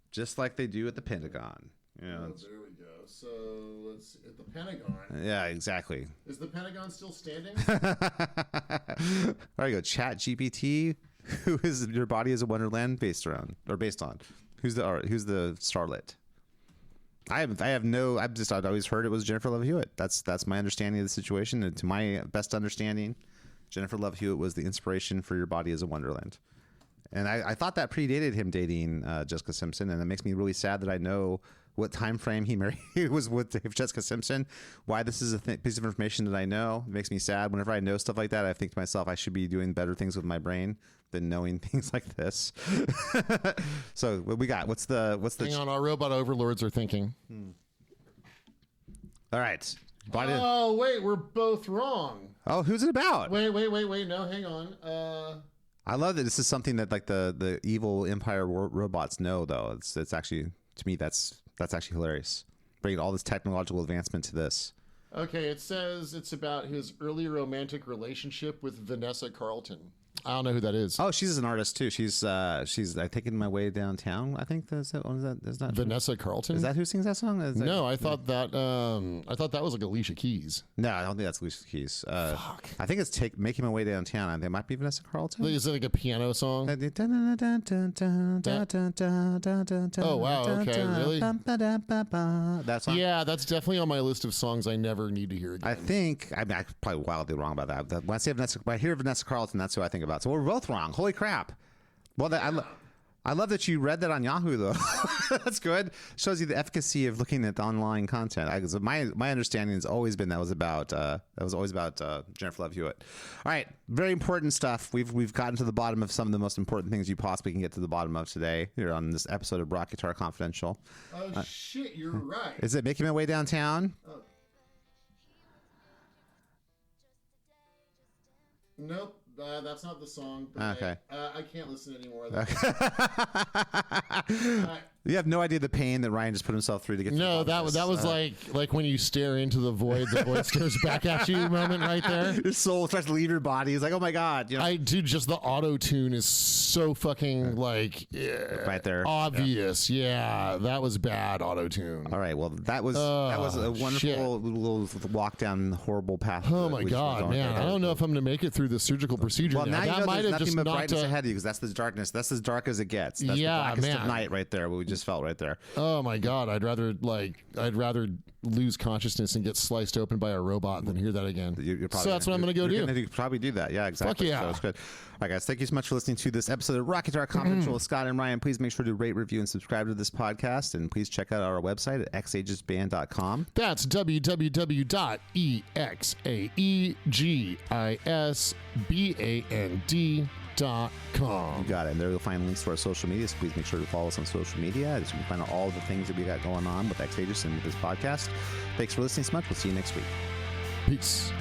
just like they do at the Pentagon. You know, there we go. So let's see. At the Pentagon. yeah, exactly. Is the Pentagon still standing? There you go. Chat GPT. Who is Your Body is a Wonderland based on? Who's the starlet? I've always heard it was Jennifer Love Hewitt. That's my understanding of the situation. And to my best understanding, Jennifer Love Hewitt was the inspiration for Your Body is a Wonderland. And I thought that predated him dating Jessica Simpson, and it makes me really sad that I know what time frame he was with Jessica Simpson. Why this is a piece of information that I know. It makes me sad. Whenever I know stuff like that, I think to myself, I should be doing better things with my brain than knowing things like this. So what we got? What's the? Hang on, our robot overlords are thinking. All right. Oh wait, we're both wrong. Oh, who's it about? Wait. No, hang on. I love that this is something that like the evil Empire robots know, though. It's actually, to me, that's actually hilarious. Bringing all this technological advancement to this. Okay, it says it's about his early romantic relationship with Vanessa Carlton. I don't know who that is. Oh, she's an artist too. She's I Taking My Way Downtown. I think that's not Vanessa Carlton. Is that who sings that song? No, I thought that was like Alicia Keys. No, I don't think that's Alicia Keys. Fuck. I think it's Making My Way Downtown. I think it might be Vanessa Carlton. Is it like a piano song? Oh wow, okay, really? That song. Yeah, that's definitely on my list of songs I never need to hear again. I think I'm probably wildly wrong about that. When I hear Vanessa Carlton, that's who I think about. So we're both wrong. Holy crap! Well, I love that you read that on Yahoo, though. That's good. Shows you the efficacy of looking at the online content. My understanding has always been that was always about Jennifer Love Hewitt. All right, very important stuff. We've gotten to the bottom of some of the most important things you possibly can get to the bottom of today here on this episode of Rock Guitar Confidential. Oh shit, you're right. Is it Making My Way Downtown? Nope. That's not the song. But Okay. I can't listen anymore. You have no idea the pain that Ryan just put himself through to get. No, that was like when you stare into the void stares back at you moment right there. Your soul starts to leave your body. It's like, oh my god, dude, just the auto tune is so fucking right there, obvious. Yeah, that was bad auto tune. All right, well that was a wonderful little walk down the horrible path. Oh my god, man! I don't know if I'm going to make it through the surgical procedure. Well, now you that know might there's have just nothing but knocked brightness ahead of you, because that's the darkness. That's as dark as it gets. That's the blackest of night right there. What we just felt right there. Oh my god, I'd rather lose consciousness and get sliced open by a robot than hear that again. So that's what I'm going to go do. You're going to probably do that. Yeah, exactly. Fuck yeah. So it's good. All right, guys, thank you so much for listening to this episode of Rock Guitar Confidential with Scott and Ryan. Please make sure to rate, review, and subscribe to this podcast, and please check out our website at xaegisband.com. That's www.exaegisband.com. You got it. And there you'll find links to our social media, so please make sure to follow us on social media. You can find out all the things that we got going on with X Aegis and with this podcast. Thanks for listening so much. We'll see you next week. Peace.